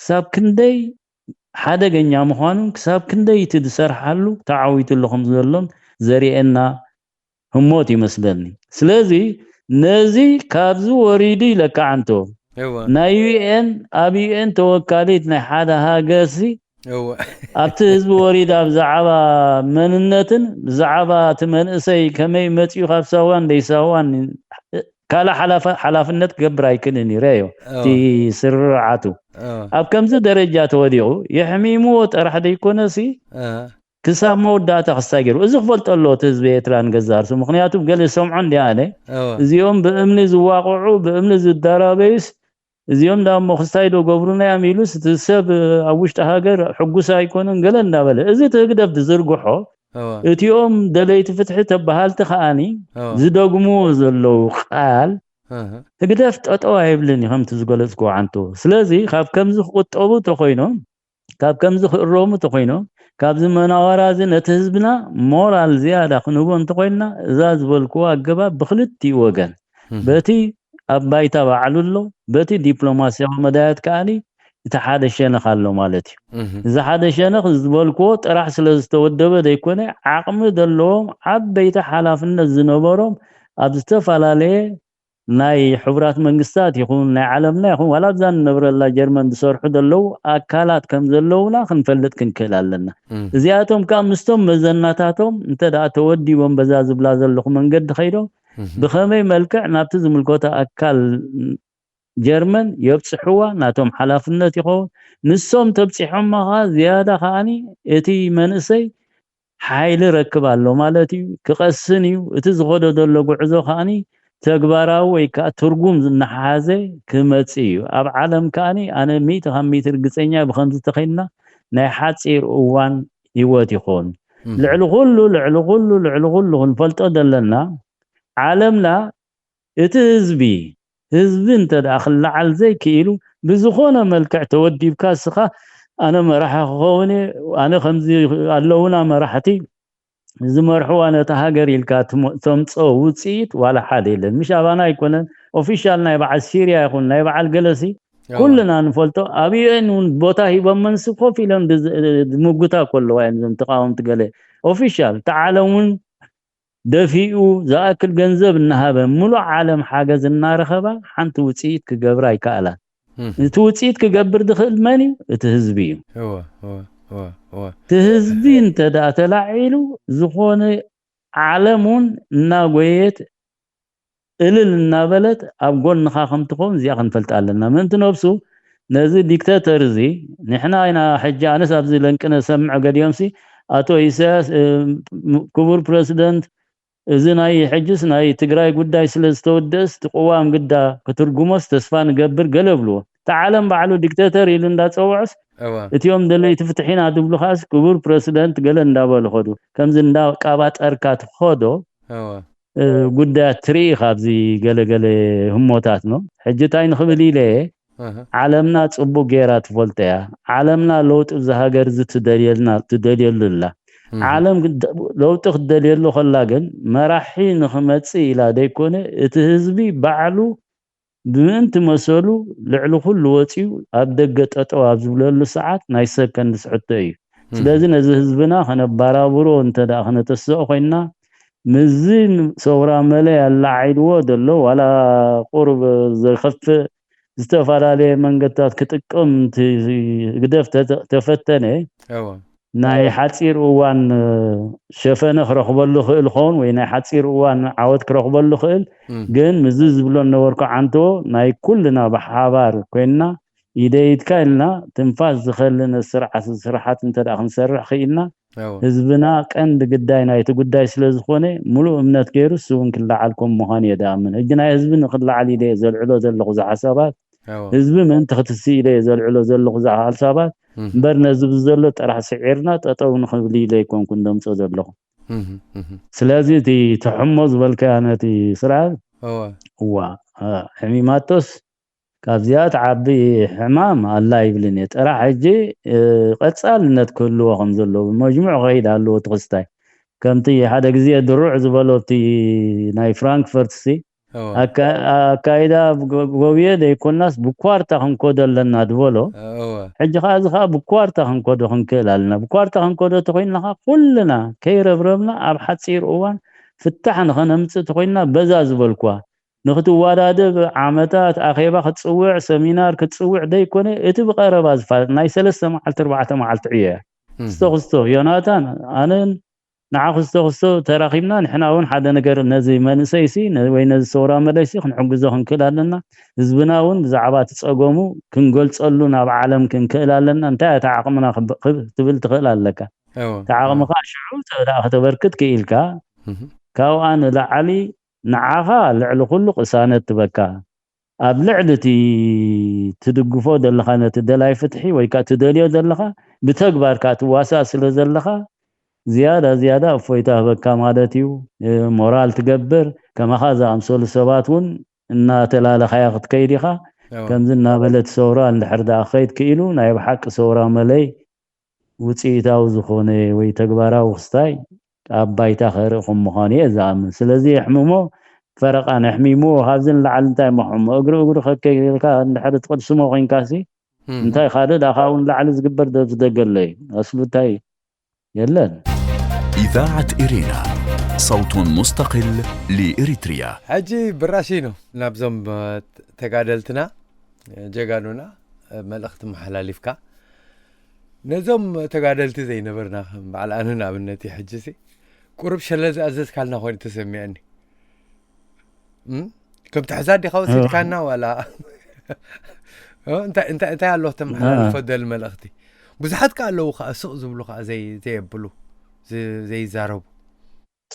ሳብ ክንደይ ሓደገኛ ምዃኑን ክሳብ ክንደይ ትድሰርሓሉ ተዓዊትልኩም ዘሎም ዘሪኤና ህሞት ይመስለኒ ስለዚ ነዚ ካብዚ ወሪዲ ለካዓንቶ ናይ ዩኤን ኣብ ዩኤን ተወካሊት ናይ ሓደ ሃገርሲ ኣብቲ ህዝቢ ወሪዳ ብዛዕባ መንነትን ብዛዕባ እቲ መንእሰይ ከመይ መፅኡ ካብ ሰዋን ደይሰዋን ካላ ሓላፍነት ክገብር ኣይክእልን ይረዮ እቲ ስርዓቱ ኣብ ከምዚ ደረጃ ተወዲቑ የሕሚሙ ጥራሕ ደይኮነሲ ክሳብ መወዳእታ ክሳገሩ እዚ ክፈልጠሎ እቲ ህዝቢ ኤርትራን ገዛርሱ ምክንያቱም ገለ ሰምዖ እንዲኣነ እዚኦም ብእምኒ ዝዋቕዑ ብእምኒ ዝዳራበዩስ እዚኦም ዳሞ ክስታይዶ ገብሩና ያሚሉስ እቲ ሰብ ኣብ ውሽጢ ሃገር ሕጉስ ኣይኮነን ገለ እንዳበለ እዚ ትግደፍ ዝርግሖ እቲኦም ደለይቲ ፍትሒ ተባሃልቲ ኸኣኒ ዝደግሙ ዘለው ቃል ህግደፍ ጠጠው አይብልን ከምቲ ዝገለጽኩ አንቶ ስለዚ ካብ ከምዚ ቁጠቡ ተኮይኖም ካብ ከምዚ ክሮሙ ተኮይኖም ካብ ዝመናወራዝ ነቲ ህዝብና ሞራል ዝያዳ ክንቦን ተኮይና እዛ ዝበልኩ አገባብ ብክልቲ ወገን በቲ አባይታ ባዕሉሎ በቲ ዲፕሎማሲያዊ መዳያት ካኒ የተሓደ ሸነኽ ኣሎ ማለት እዩ እዚ ሓደ ሸነኽ ዝበልኩ ጥራሕ ስለ ዝተወደበ ደይኮነ ዓቅሚ ደለዎም ዓበይቲ ሓላፍነት ዝነበሮም ኣብ ዝተፈላለየ ናይ ሕቡራት መንግስታት ይኹን ናይ ዓለምና ይኹን ዋላ ብዛን ነብረላ ጀርመን ዝሰርሑ ደለው አካላት ከም ዘለውና ክንፈልጥ ክንክእል ኣለና እዚኣቶም ካብ ምስቶም መዘናታቶም እንተዳ ተወዲቦም በዛ ዝብላ ዘለኹ መንገዲ ኸይዶም ብኸመይ መልክዕ ናብቲ ዝምልከቶ አካል ጀርመን የብጽሕዋ ናቶም ሓላፍነት ይኸውን ንሶም ተብጽሖምኻ ዝያዳ ኻኒ እቲ መንእሰይ ሓይሊ ረክብ ኣሎ ማለት እዩ ክቐስን እዩ እቲ ዝኸዶ ዘሎ ጉዕዞ ኻኒ ተግባራዊ ወይ ከዓ ትርጉም ዝነሓዘ ክመጽ እዩ ኣብ ዓለም ካኒ ኣነ 100 እርግጸኛ ብኸምዚ ተኸይና ናይ ሓጺር እዋን ህይወት ይኾን ልዕሊ ኩሉ ክንፈልጦ ዘለና ዓለምና እቲ ህዝቢ እንተዳኽል ለዓል ዘይክኢሉ ብዝኾነ መልክዕ ተወዲብካ ስኻ ኣነ መራሒ ክኸውን ኣነ ከምዚ ኣለውና መራሕቲ ዝመርሑ ኣነ ተሃገር ኢልካ ተምጾ ውጽኢት ዋላ ሓደ የለን ምሽ ኣባና ኣይኮነን ኦፊሻል ናይ በዓል ሲርያ ይኹን ናይ በዓል ገለሲ ኩልና ንፈልጦ ኣብየን ቦታ ሂቦም መንስ ኮፍ ኢሎም ድምጉታ ከለዋ እዮም ተቃወምቲ ገለ ኦፊሻል ተዓለሙን ደፊኡ ዝኣክል ገንዘብ እናሃበ ሙሉእ ዓለም ሓገዝ እናረኸባ ሓንቲ ውጽኢት ክገብር ኣይከኣላን እቲ ውጽኢት ክገብር ድኽእል መን እዩ እቲ ህዝቢ እዩ ህዝቢ እንተዳ ተላዒሉ ዝኾነ ዓለሙን እናጎየት እልል እናበለት ኣብ ጎንኻ ከም ትኾን እዚኣ ክንፈልጥ ኣለና ምንቲ ነብሱ نزي ديكتاتور زي نحنا هنا حجة أنا سابزي لنكنا سمع قد يومسي أتو إيساس كبر بريسيدنت إذن أي حجس ناي تقراي قداي سلستودس تقوام قدا كترقموس تسفان قبر قلبلو تعلم بعلو ديكتاتور يلون دا تصوعس اتيوم دلي تفتحين هادو خاص كبر بريسيدنت قال ندابل خدو كم زندا قابات أركات خدو قدا تريخ أبزي قال هموتات نو حجتاين خبلي ليه عالمنا تصبو غيرات فولتيا عالمنا لوط زهاجر تدليل الله عالم لوط تدليل له خلاغن مراحي نخمصي الى ديكون اتهزبي بعلو بمنت مسلو لعلو كل وصيو ابدغ ططو ابزبلل ساعات ناي سكند سعتي ስለዚህ ነዚህ ህዝብና ከነባራብሮ እንተዳ ከነተሰው ኮይና مزين صورة ملا يلا عيدو دلو ولا قرب زخف استفادة من قطات كتقم قدف تفتنه ناي حتصير وان شفنا خرخبلو خيل خون ويناي حتصير وان عاود كرخبلو خيل جن مزز بلو نوركو عنتو ناي كلنا بحابار كوينا يديت كايلنا تنفاز خلنا السرحات انت دا خنسرح خيلنا ህዝብና ቀንድ ግዳይና የተጉዳይ ስለዝኾነ ሙሉ እምነት ገይሩስ እውን ክላዓልኩም ምዃን የዳምን እጅና ህዝብን ክላዓል ኢለ ዘልዕሎ ዘለኹ ዝሓሳባት ህዝብ ምን ተኽትሲ ኢለ ዘልዕሎ ዘለኹ ዝሓሳባት እምበር ነዚ ብዘሎ ጥራሕ ስዒርና ጠጠው ንኽብል ኢለ ይኮንኩን ደምፆ ዘለኹ ስለዚ እቲ ተሕሞ ዝበልካ ነቲ ስርዓት ዋ ሕሚማቶስ كابزيات عبي حمام الله يبلني ترى حجي قصالነት كله خمزلو مجموع غيد አለው تخستاي كمتي حدا غزي دروع زبلوتي ناي فرانكفورت سي اكايدا غوبيه ديكوناس بكوارتا خنكودلنا دبلو حجي خازخا بكوارتا خنكودو خنكلالنا بكوارتا خنكودو تخيننا كلنا كيربربنا اب حصير اوان فتحنا خنمص تخيننا بزاز بلكوا نخت وادادب عامتات اخيبا ختصوع سمينار كتصوع ديكونه اتي بقرب ازفال ناي 3 معلت 4 معلت عيه استغستو يوناتان انا نعخستو تراخيبنا نحنا ون حدا نجر نزي منسيسي وي نزي صورا مليسي خنحجزو خنكلالنا حزبنا ون زعبات تصقومو كنغلصلونا بعالم كنكلالنا انت تعقمنا تبل تخلالك تعقمك شعور تبركت كيلكا كاو انا لعلي نعها لعل كل قسانه تبكى ابلعدتي تدقفو دلخانه تدلاي فتحي ويكا تدليو دلخا بتكبار كاتواسا سلازلخا زياده افويتا بكى مالتيو مورال تقبر كما خازا امسول سباتون ان تلاله خياخت كيديخا كمزنا بلت سورا اندحردا خيت كيلو ناي بحق سورا ملي وصيتاو زخونه وي تكباراو خستاي أبايتا خيركم مخانية زعم سلازي يحممو فرقان يحميمو هازن لعلنتاي محمو اقرو خكيكا نحر تقد سمو غين كاسي انتاي خالد اخاون لعل زقبر دقل لي اصلتاي يلن إذاعة إرينا صوت مستقل لإريتريا حجي براشينو نابزم تقادلتنا جاقانونا ملأخت محلاليفكا نزم تقادلتي زي نبرنا على أننا بالنتي حجسي قرب شلز أزز كالنا خوين تسمعني كم تحزادي خوصي كالنا ولا انت الله تمحل فضل ملأختي بزحت قالوا سوق زبلو زي بلو زي زارب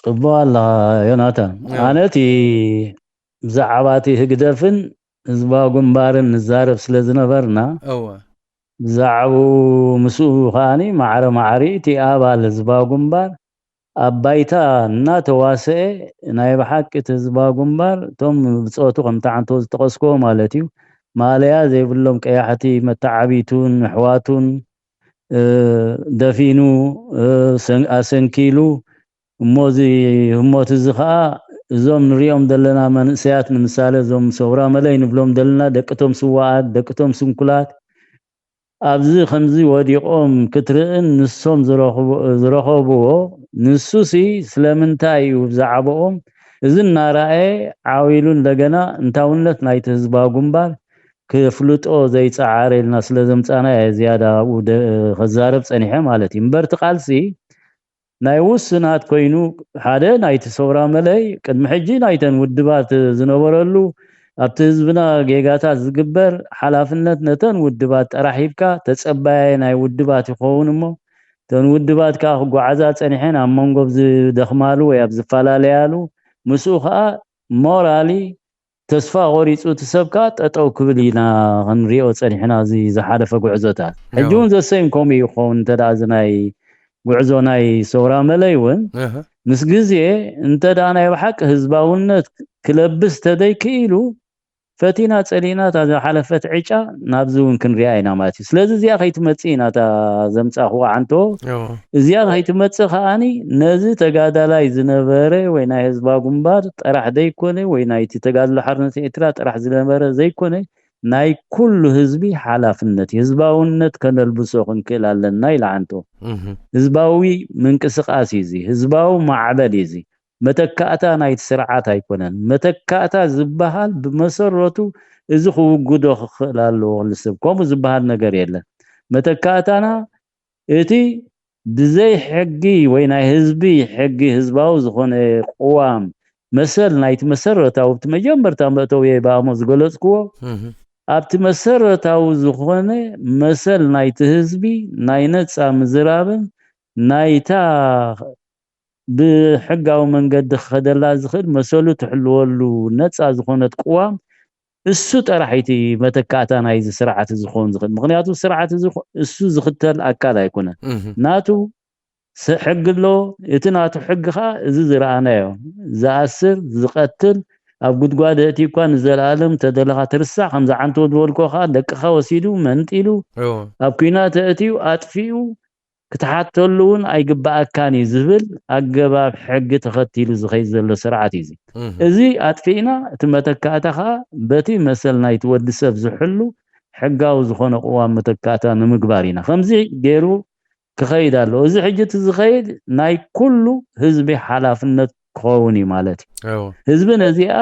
صبوا الله يوناتان أناتي زعباتي هقدفن زبا قنبارن نزارب سلزنبرنا زعبو مسؤول خاني معري تي آبال زبا قنبار أبايتا نا تواسئ نايب حق تزبا قنبار توم بصوتو قمتعن توز تقسكو مالتيو ماليا زي بلوم كياحتي متعبيتون محواتون دفينو أسنكيلو موزي هموت الزخاء زوم نريهم دلنا من سيات نمثال زوم سورا ملاين بلوم دلنا دكتوم سوات دكتوم سنكولات أبزي خمزي وديقوم كترئن نسوم زرخوبو نسوسي سلامنتاي وبزعبوهم إذن نارائي عاويلون لغنا انتاونلت نايت هزبا قنبار كفلوتو زي تعاري الناس لازم تانا زيادة خزارب سانيحة مالتي مبرت قالسي نايوس سنات كوينو حدا نايت سورا ملاي قد محجي نايتن ودبات زنورلو ኣብቲ ህዝብና ጌጋታት ዝግበር ሓላፍነት ነተን ውድባት ጥራሒብካ ተጸባይ ናይ ውድባት ይኸውን እሞ ተን ውድባት ካ ክጓዓዛ ጸኒሐን ኣብ መንጎ ዝደኽማሉ ወይ ኣብ ዝፈላለያሉ ምስኡ ከዓ ሞራሊ ተስፋ ቆሪጹ ትሰብካ ጠጠው ክብል ኢና ክንሪኦ ጸኒሕና እዚ ዝሓለፈ ጉዕዞታት ሕጂ እውን ዘሰይም ከምኡ ይኸውን እንተዳ ናይ ጉዕዞ ናይ ሶራ መለይ እውን ምስ ግዜ እንተዳ ናይ ብሓቂ ህዝባውነት ክለብስ ተደይክኢሉ ፈቲና ጸሊና ታ ሓለፈት ዕጫ ናብዚ እውን ክንሪኣ ኢና ማለት እዩ ስለዚ እዚኣ ከይትመጽእ ኢና ታ ዘምጻኹ ዓንቶ እዚኣ ከይትመጽእ ከኣኒ ነዚ ተጋዳላይ ዝነበረ ወይ ናይ ህዝባ ጉንባር ጥራሕ ደይኮነ ወይ ናይቲ ተጋድሎ ሓርነት ኤርትራ ጥራሕ ዝነበረ ዘይኮነ ናይ ኩሉ ህዝቢ ሓላፍነት ህዝባውነት ከነልብሶ ክንክእል ኣለና ኢላ ዓንቶ ህዝባዊ ምንቅስቃስ እዚ ህዝባዊ ማዕበል እዚ መተካእታ ናይቲ ስርዓት ኣይኮነን መተካእታ ዝበሃል ብመሰረቱ እዚ ክውግዶ ክኽእል ኣለዎ ልስብ ከምኡ ዝበሃል ነገር የለን መተካእታና እቲ ብዘይ ሕጊ ወይ ናይ ህዝቢ ሕጊ ህዝባዊ ዝኾነ ቅዋም መሰል ናይቲ መሰረታዊ መጀመርታ መእተዊ ባሞ ዝገለጽክዎ ኣብቲ መሰረታዊ ዝኾነ መሰል ናይቲ ህዝቢ ናይ ነጻ ምዝራብን ናይታ ብሕጋዊ መንገዲ ክኸደላ ዝኽእል መሰሉ ትሕልወሉ ነጻ ዝኾነት ቅዋም እሱ ጥራሕይቲ መተካእታ ናይዚ ስርዓት ዝኸውን ዝኽእል ምክንያቱ ስርዓት እሱ ዝኽተል ኣካል ኣይኮነን ናቱ ሕግሎ እቲ ናቱ ሕጊ ከዓ እዚ ዝረኣናዮ ዝኣስር ዝቐትል ኣብ ጉድጓድ እቲኳ ንዘላለም ተደለኻ ትርሳዕ ከምዛ ዓንቶ ዝበልኮ ከዓ ደቅኻ ወሲዱ መንጢሉ ኣብ ኩናት እቲዩ ኣጥፊኡ ክትሓተሉ እውን ኣይግባእካን ዝብል ኣገባብ ሕጊ ተኸቲሉ ዝኸይድ ዘሎ ስርዓት እዩ እዚ ኣጥፊና እቲ መተካእታ ከዓ በቲ መሰል ናይቲ ወዲ ሰብ ዝሕሉ ሕጋዊ ዝኾነ ቅዋም መተካእታ ንምግባር ኢና ከምዚ ገይሩ ክኸይድ ኣሎ እዚ ሕጂ እቲ ዝኸይድ ናይ ኩሉ ህዝቢ ሓላፍነት ክኸውን እዩ ማለት እዩ ህዝቢ ነዚኣ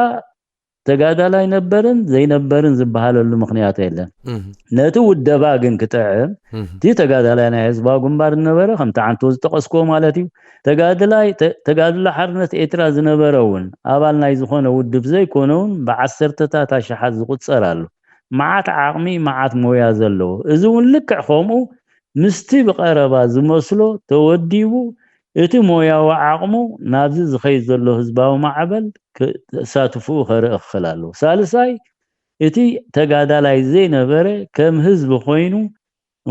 ተጋዳላይ ነበርን ዘይነበርን ዝበሃለሉ ምክንያት የለን ነቲ ውደባ ግን ክጥዕም እቲ ተጋዳላይ ናይ ህዝባዊ ግንባር ነበረ ከምቲ ዓንቶ ዝጠቀስክዎ ማለት እዩ ተጋድላ ሓርነት ኤርትራ ዝነበረ እውን ኣባል ናይ ዝኾነ ውድብ ዘይኮነውን ብዓሰርተታት ኣሽሓት ዝቁፀር ኣሎ መዓት ዓቕሚ መዓት ሞያ ዘለዎ እዚ እውን ልክዕ ከምኡ ምስቲ ብቀረባ ዝመስሎ ተወዲቡ እቲ ሞያዊ ዓቕሙ ናብዚ ዝኸይድ ዘሎ ህዝባዊ ማዕበል ተሳትፉ ክኽእል ኣለዎ ሳልሳይ እቲ ተጋዳላይ ዘይነበረ ከም ህዝቢ ኮይኑ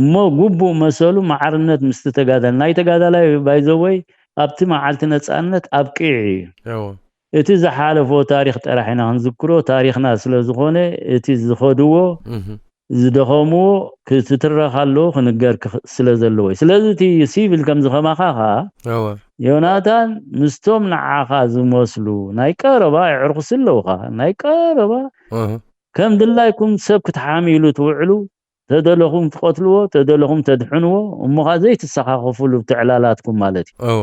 እሞ ጉቡእ መሰሉ ማዕርነት ምስቲ ተጋዳላይ ናይ ተጋዳላይ ባይዘወይ ኣብቲ መዓልቲ ነጻነት ኣብቂዕ እዩ እቲ ዝሓለፎ ታሪክ ጥራሕና ክንዝክሮ ታሪክና ስለ ዝኾነ እቲ ዝኸድዎ ዝደኸምዎ ክትትረኻሎ ክንገር ስለ ዘለዎ ስለዚ እቲ ሲቪል ከም ዝኸማኻ ዮናታን ምስቶም ንዓኻ ዝመስሉ ናይ ቀረባ ይዕርኩስ ኣለውኻ ናይ ቀረባ ከም ድላይኩም ሰብ ክትሓሚሉ ትውዕሉ ተደለኹም ትቆትልዎ ተደለኹም ተድሕንዎ እሞኻ ዘይትሰኻኸፍሉ ብትዕላላትኩም ማለት እዩ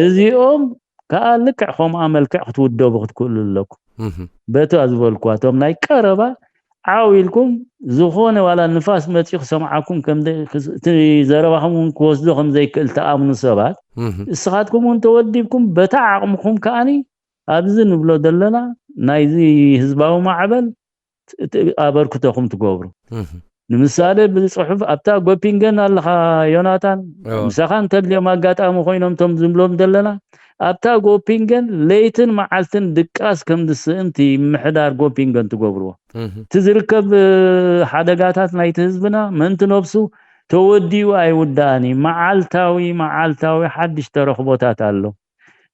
እዚኦም ከዓ ልክዕ ከምኣ መልክዕ ክትውደቡ ክትክእሉ ኣለኩም በቲ ዝበልኳቶም ናይ ቀረባ ዓዊልኩም ዝኾነ ዋላ ንፋስ መፂ ክሰምዓኩም ከም ዘረባኹም ክወስዶ ከም ዘይክእል ተኣምኑ ሰባት እስኻትኩም እውን ተወዲብኩም በታ ዓቕምኩም ከኣኒ ኣብዚ ንብሎ ዘለና ናይዚ ህዝባዊ ማዕበል ኣበርክተኹም ትገብሩ ንምሳሌ ብፅሑፍ ኣብታ ጎፒንገን ኣለኻ ዮናታን ምሳኻ እንተድልዮም ኣጋጣሚ ኮይኖም ቶም ዝብሎም ዘለና ኣብታ ጎፒንገን ለይትን መዓልትን ድቃስ ከም ድስእንቲ ምሕዳር ጎፒንገን ትገብርዎ ትዝርከብ ሓደጋታት ናይቲ ህዝብና መንቲ ነብሱ ተወዲኡ ኣይውዳእኒ መዓልታዊ ሓድሽ ተረኽቦታት ኣሎ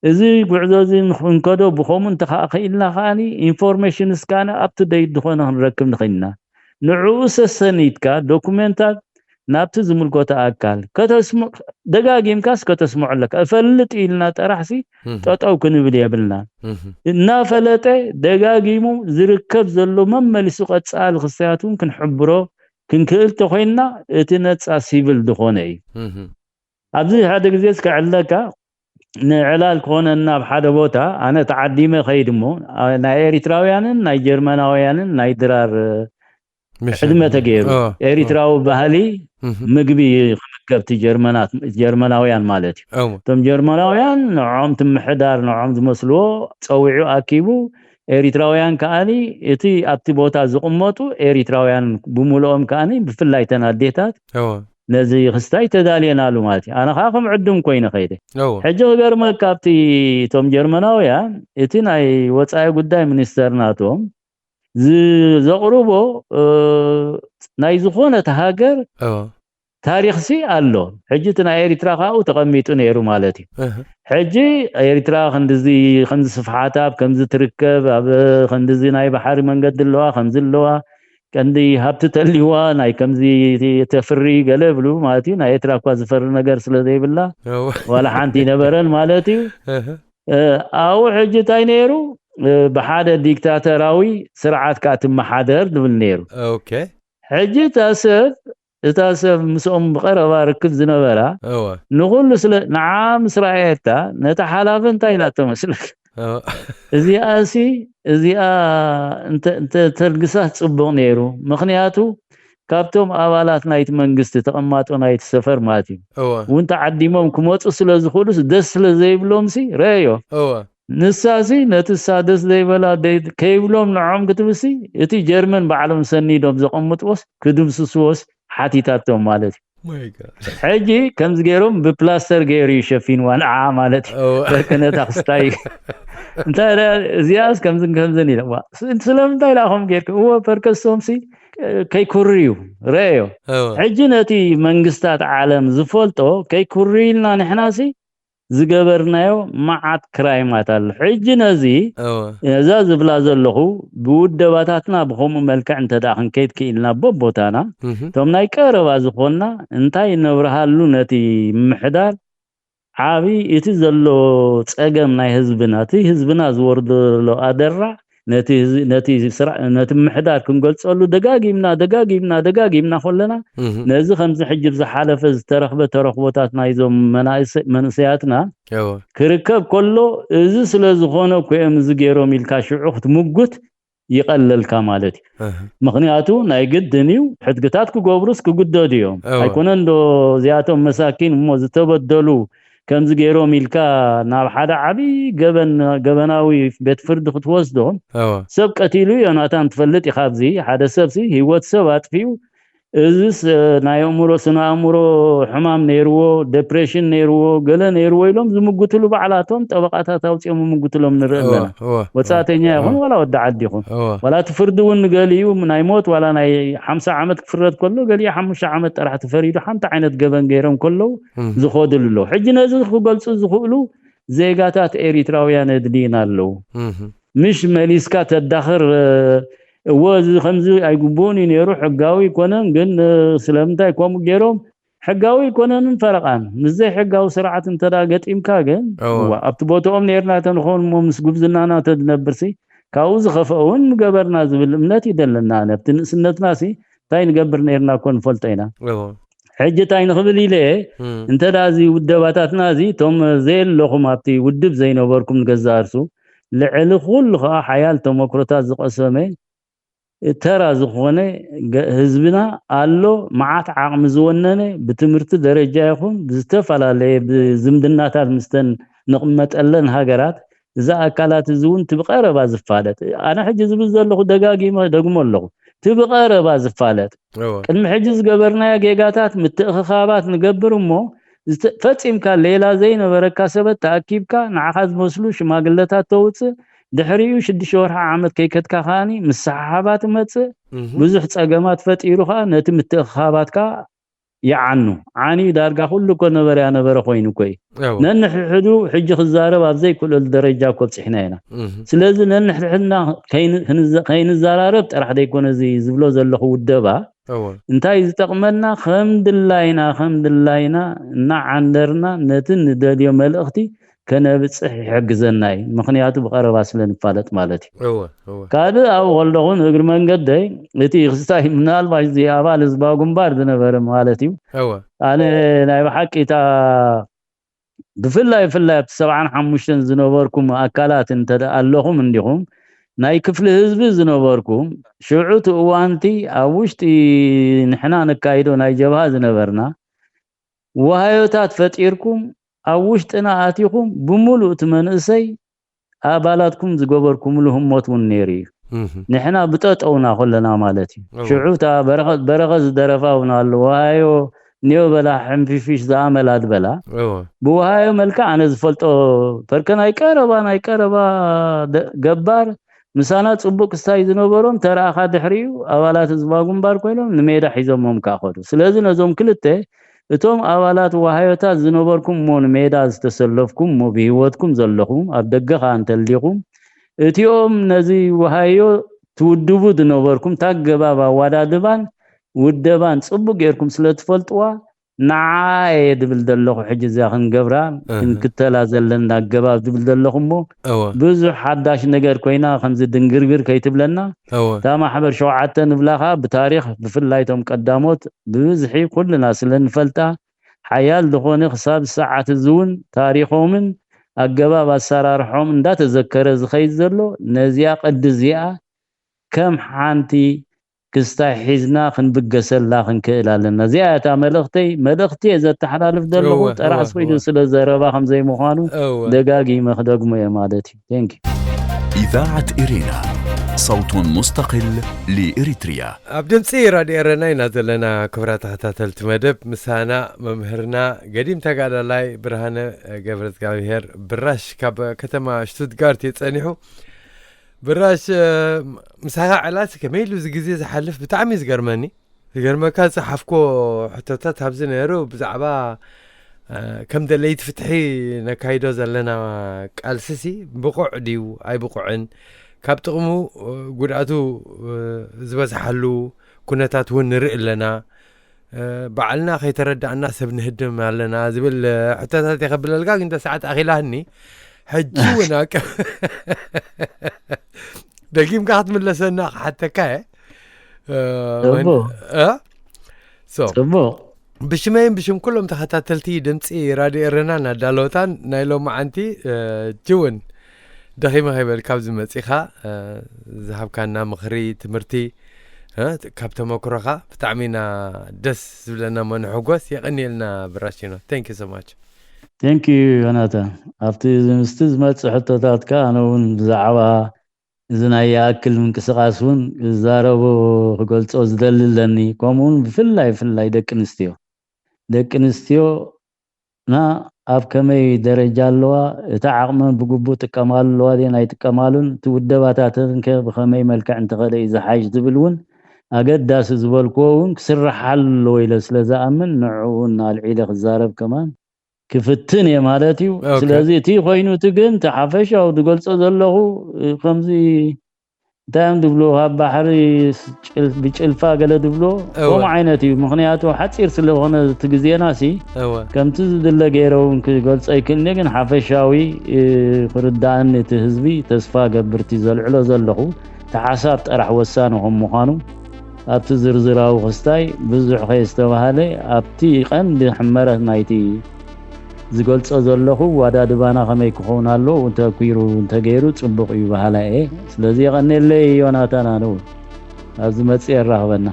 እዚ ጉዕዞ እዚ ንከዶ ብኸምኡ እንተኸኢልና ከኣኒ ኢንፎርሜሽን ስካነ ኣብቲ ደይት ዝኾነ ክንረክብ ንኽእልና ንዕኡ ሰሰኒትካ ዶኩሜንታት ናብቲ ዝምልከቶ ኣካል ከተስምዕ ደጋጊምካስ ከተስምዑ ኣለካ እፈልጥ ኢልና ጥራሕሲ ጠጠው ክንብል የብልና እናፈለጠ ደጋጊሙ ዝርከብ ዘሎ መመሊሱ ቀጻሊ ክስተያቱን ክንሕብሮ ክንክእል ተኮይና እቲ ነጻ ሲቪል ዝኾነ እዩ ኣብዚ ሓደ ግዜ ስከዕለካ ንዕላል ኮነና ብሓደ ቦታ ኣነ ተዓዲመ ኸይድ እሞ ናይ ኤሪትራውያንን ናይ ጀርመናውያንን ናይ ድራር ሕድመ ተገይሩ ኤሪትራዊ ባህሊ ምግቢ ክምገብቲ ጀርመናውያን ማለት እዩ እቶም ጀርመናውያን ንዖም ትምሕዳር ንዖም ዝመስልዎ ፀዊዑ ኣኪቡ ኤሪትራውያን ከአኒ እቲ ኣብቲ ቦታ ዝቕመጡ ኤሪትራውያን ብሙሉኦም ከአኒ ብፍላይ ተናዴታት ነዚ ክስታይ ተዳልየናሉ ማለት እዩ ኣነ ከዓ ከም ዕድም ኮይነ ኸይደ ሕጂ ገርመካ ኣብቲ ቶም ጀርመናውያን እቲ ናይ ወፃኢ ጉዳይ ሚኒስተር ናቶም ዘቕርቦ ናይ ዝኾነ ሃገር ታሪኽሲ ኣሎ ሕጂ እቲ ናይ ኤሪትራ ካኡ ተቐሚጡ ነይሩ ማለት እዩ ሕጂ ኤሪትራ ክንድዚ ከምዚ ስፍሓታ ከምዚ ትርከብ ኣብ ክንድዚ ናይ ባሕሪ መንገዲ ኣለዋ ከምዚ ኣለዋ ቀንዲ ሃብቲ ተልይዋ ናይ ከምዚ ተፍሪ ገለ ብሉ ማለት እዩ ናይ ኤሪትራ እኳ ዝፈሪ ነገር ስለ ዘይብላ ዋላ ሓንቲ ነበረን ማለት እዩ ኣው ሕጂ ታይ ነይሩ ብሓደ ዲክታተራዊ ስርዓት ካትመሓደር ድብል ነይሩ ኦኬ ሕጂ እታሰብ ምስኦም በቀረባ ርክብ ዝነበራ ንኹሉ ስለ ንዓም እስራኤልታ ነታ ሓላፈ እንታይ ኢላቶ መስለክ እዚኣ እንተ ተርግሳት ጽቡቕ ነይሩ ምኽንያቱ ካብቶም ኣባላት ናይቲ መንግስቲ ተቐማጦ ናይቲ ሰፈር ማለት እዩ ወንታ ዓዲሞም ክመፁ ስለ ዝኽእሉስ ደስ ስለ ዘይብሎምሲ ረዮ ንሳሲ ነትሳ ደስ ዘይበላ ከይብሎም ንዖም ክትብሲ እቲ ጀርመን ባዕሎም ሰኒዶም ዘቐምጥዎስ ክድምስስዎስ ሓቲታቶም ማለት እዩ ማይ ጋድ ሕጂ ከምዚ ገይሮም ብፕላስተር ገይሩ ይሸፊንዋ ንዓ ማለት እዩ ከነታ ክስታይ እንታይ እዚያስ ከምዝን ኢለዋ ስለምንታይ ኢላኹም ጌርክ እወ ፐርከሶምሲ ከይኩርዩ ረዮ ሕጂ ነቲ መንግስታት ዓለም ዝፈልጦ ከይኩርይልና ንሕናሲ ዝገበርናዮ መዓት ክራይማት ኣሎ ሕጂ ነዚ እዛ ዝብላ ዘለኹ ብውደባታትና ብኸምኡ መልክዕ እንተዳ ክንከይድ ክኢልና ቦታና ቶም ናይ ቀረባ ዝኾንና እንታይ ነብርሃሉ ነቲ ምሕዳር ዓቢ እቲ ዘሎ ፀገም ናይ ህዝብና ዝወርደሎ ኣደራ ነቲ ምሕዳር ክንገልጸሉ ደጋጊምና ኮለና ነዚ ከምዚ ሕጂ ዝሓለፈ ዝተረኽበ ተረኽቦታት ናይዞም መንእሰያትና ክርከብ ከሎ እዚ ስለ ዝኾነ ኮይም ዝገይሮም ኢልካ ሽዑ ክትምጉት ይቀለልካ ማለት እዩ ምኽንያቱ ናይ ግድን እዩ ሕድግታት ክገብሩስ ክግደዱ እዮም ኣይኮነን ዶ እዚኣቶም መሳኪን እሞ ዝተበደሉ ከምዚ ገይሮም ኢልካ ናብ ሓደ ዓቢ ገበናዊ ቤት ፍርዲ ክትወስዶም ሰብ ቀቲሉ ዮናታን ትፈልጥ ይኻብዚ ሓደ ሰብሲ ህይወት ሰብ አጥፊው እዚስ ናይ ስነ ኣእምሮ ሕማም ነይርዎ ዲፕሬሽን ነይርዎ ገለ ነይርዎ ኢሎም ዝምጉትሉ ባዕላቶም ጠበቃታት ኣውፅኦም ዝምጉትሎም ንርኢ ኣለና ወፃተኛ ይኹን ወላ ወዲ ዓዲ ይኹን ወላ ትፍርዲ እውን ገሊኡ ናይ ሞት ወላ ናይ 50 ዓመት ክፍረድ ከሎ ገሊኡ 5 ዓመት ጥራሕ ተፈሪዱ ሓንቲ ዓይነት ገበን ገይሮም ከለው ዝኸድሉ ሕጂ ነዚ ክገልጹ ዝኽእሉ ዜጋታት ኤሪትራውያን ድሊና ኣለው مش ماليسكا تدخر وز خمزي ايغبوني نيرو حقاوي كونن ግን ስለምታይ ቆሙ ገይሮም حقاوي كونن فرقان مزي حقاوي سرعه እንተዳገጥ ኢምካ ግን ኣብቲ ቦታኦም ነርና ተንኾን ምስ ጉብዝናና ተድነብርሲ ካውዝ خفውን ገበርና ዝብል እምነት ይደለና ነብቲ ንስነትናሲ ታይ ንገብር ነርና ኮን ፈልጠይና ሕጂ ታይ ንኽብል ኢለ እንተዳዚ ውደባታትናዚ ቶም ዘይለኹም ኣብቲ ውድብ ዘይነበርኩም ገዛርሱ ልዕሊ ኩሉ ሓያል ተመክሮታት ዝቀሰመ ተራ ዝኾነ ህዝብና ኣሎ ማዓት ዓቕሚ ዝወነነ ብትምህርቲ ደረጃ ይኹን ብዝተፈላለየ ብዝምድናታት ምስተን ንቕመጠለን ሃገራት እዛ ኣካላት ዝውን ትብቀረባ ዝፋለጥ ኣነ ሕጂ ዝብል ዘለኹ ደጋጊመ ደግሞ ኣለኹ ትብቀረባ ዝፋለጥ ቅድሚ ሕጂ ዝገበርናዮ ጌጋታት ምትእኽኻባት ንገብር እሞ ፈፂምካ ሌላ ዘይነበረካ ሰበት ተኣኪብካ ንዓኻ ዝመስሉ ሽማግለታት ተውፅእ ድሕሪኡ 6 ወርሓ ዓመት ከይከትካ ኻኒ ምስሓባት መጽእ ብዙሕ ፀገማት ፈጢሩኻ ነቲ ምትእኽኻባትካ ይዓኑ ዓኒ ዳርጋ ኩሉ ኮነበረ ያነበረ ኮይኑ ኮይ ነንሕሕዱ ሕጂ ክዛረብ ኣብ ዘይኩል ደረጃ ኮብፅሕና ኢና ስለዚ ነንሕሕድና ከይንዘራረብ ጥራሕ ደይኮነ ዝብሎ ዘለኹ ውደባ እንታይ ዝጠቕመና ከምድላይና እናዓንደርና ነቲ ንደልዮ መልእኽቲ ከነብፅሕ ይሕግዘና እዩ ምኽንያቱ ብቐረባ ስለንፋለጥ ማለት እዩ ካልእ ኣብ ወለኹን እግሪ መንገደይ እቲ ክስታይ ምናልባሽ እዚ ኣባል ህዝባዊ ግንባር ዝነበረ ማለት እዩ ኣነ ናይ ብሓቂታ ብፍላይ ኣብቲ 75 ዝነበርኩም ኣካላት ኣለኹም እንዲኹም ናይ ክፍሊ ህዝቢ ዝነበርኩም ሽዑት እዋንቲ ኣብ ውሽጢ ንሕና ነካይዶ ናይ ጀብሃ ዝነበርና ወሃዮታት ፈጢርኩም ኣብ ውሽጥና ኣቲኹም ብሙሉእ እቲ መንእሰይ ኣባላትኩም ዝገበርኩም ለهم ሞት ውን ነይሩ ንሕና ብጠጠውና ኩለና ማለት እዩ ሽዑታ በረኸት ዝደረፋውና ኣለዋዮ ኒዮ በላ ሕምፊፊሽ ዝኣመላት በላ ብዋሃዮ መልካ ኣነ ዝፈልጦ ፈርከን ኣይቀረባ ገባር ምሳና ጽቡቅ ስታይ ዝነበሮም ተራኻ ድሕሪው ኣባላት ዝባጉምባር ኮይኖም ንሜዳ ሒዞምም ካኸዱ ስለዚ ነዞም ክልተ እቶም ኣባላት ዋሃዮታት ዝነበርኩም ሞን ሜዳ ዝተሰለፍኩም ሞ ብህይወትኩም ዘለኹም ኣብ ደገኻ እንተልዲኹም እቲኦም ነዚ ዋሃዮ ትውድቡ ዝነበርኩም ታገባባ ዋዳድባን ውደባን ጽቡቅ ጌርኩም ስለትፈልጥዋ ንዓይ ድብል ዘለኹ ሕጂ ዛኽን ገብራ ክንክተላ ዘለና ገባብ ድብል ዘለኹሞ ብዙሕ ሓዳሽ ነገር ኮይና ከምዚ ድንግርግር ከይትብለና ታ ማሕበር ሸውዓተ ንብላኻ ብታሪኽ ብፍላይቶም ቀዳሞት ብብዝሒ ኩልና ስለንፈልጣ ሓያል ዝኾነ ክሳብ ሰዓት ዝውን ታሪኾምን ኣገባብ ኣሰራርሖም እንዳተዘከረ ዝኸይድ ዘሎ ነዚያ ቅዲ እዚኣ ከም ሓንቲ ክስታይ ሒዝና ክንብገሰላ ክንክእል ኣለና እዚኣ እታ መልእኽቲ ዘተሓላልፍ ዘለኹ ጥራስ ኮይኑ ስለ ዘረባ ከምዘይ ምዃኑ ደጋጊመ ክደግሞ እየ ማለት እዩ ቴንክ إذاعة إرينا صوت مستقل لإريتريا أبدمسي راديو إرينا نازلنا كبرات تحتاتلت مدب مسانا ممهرنا قديم تقال لاي برهانة قبرت قاوهير براش كاب كتما شتوتغارت يتصنحو براش مساها علاس كميلو زي زحلف بتعمي زقرماني زقرمكا صحفكو حتوتات هابزين يرو بزعبا كم دليت فتحي نكايدو زلنا قالسسي بقعديو اي بقعن كاب تقمو قدعتو زبزحلو كنتات ون نرئ لنا بعلنا خي تردعنا سب نهدم لنا زبل حتوتات يقبل القاق انت ساعات اخيلهني حجونا دقيم قاعد من لسنا حتى كاي بشمين بشم كلهم تحتاتلتي دمسي راديو إرينا دالوتان نايلو معنتي جون دخيمة هيبل كابز متسيخا ذهب كان مخري تمرتي كاب تمكرخا بتعمينا دس زبلنا من حقوس يغني لنا براشينو thank you so much thank you يوناتا أفتي زمستز متسحطتات كانون بزعوا إذا يأكل من كسقاسون زاربو قلت أزدل لني كمون في اللاي دكنستيو نا أب كمي درجة لوا تعقمن بقبو تكمال لوا دين أي تكمالون تودباتاتن كبخمي ملك عند غدا إذا حاج تبلون أجد داس زبال كون كسر حل ويلس لذا أمن نعون العيلة الزارب كمان كفتن يا مالتي سلازي تي خوينو تجن تحفش أو تقول صدله خمسي دام دبلو بحري بيشلفا قال دبلو وما عينتي مخنياته حتصير سلوهنا تجزيناسي كم تزدل غيرون كقول سايكل نجن حفشاوي فردان تهزبي تسفا قبرتي زلعلو زلخو تحساب طرح وسانهم مخانو ابت زرزراو خستاي بزح خيستوهالي ابتي قند حمره نايتي ዝገልጾ ዘለኹ ዋዳድባና ከመይ ክኾን ኣሎ እንተ ኩይሩ እንተ ገይሩ ጽቡቕ እዩ ባህላዬ ስለዚህ ቀነለይ ዮናታን ነው ኣብዚ መጽ የራኸበና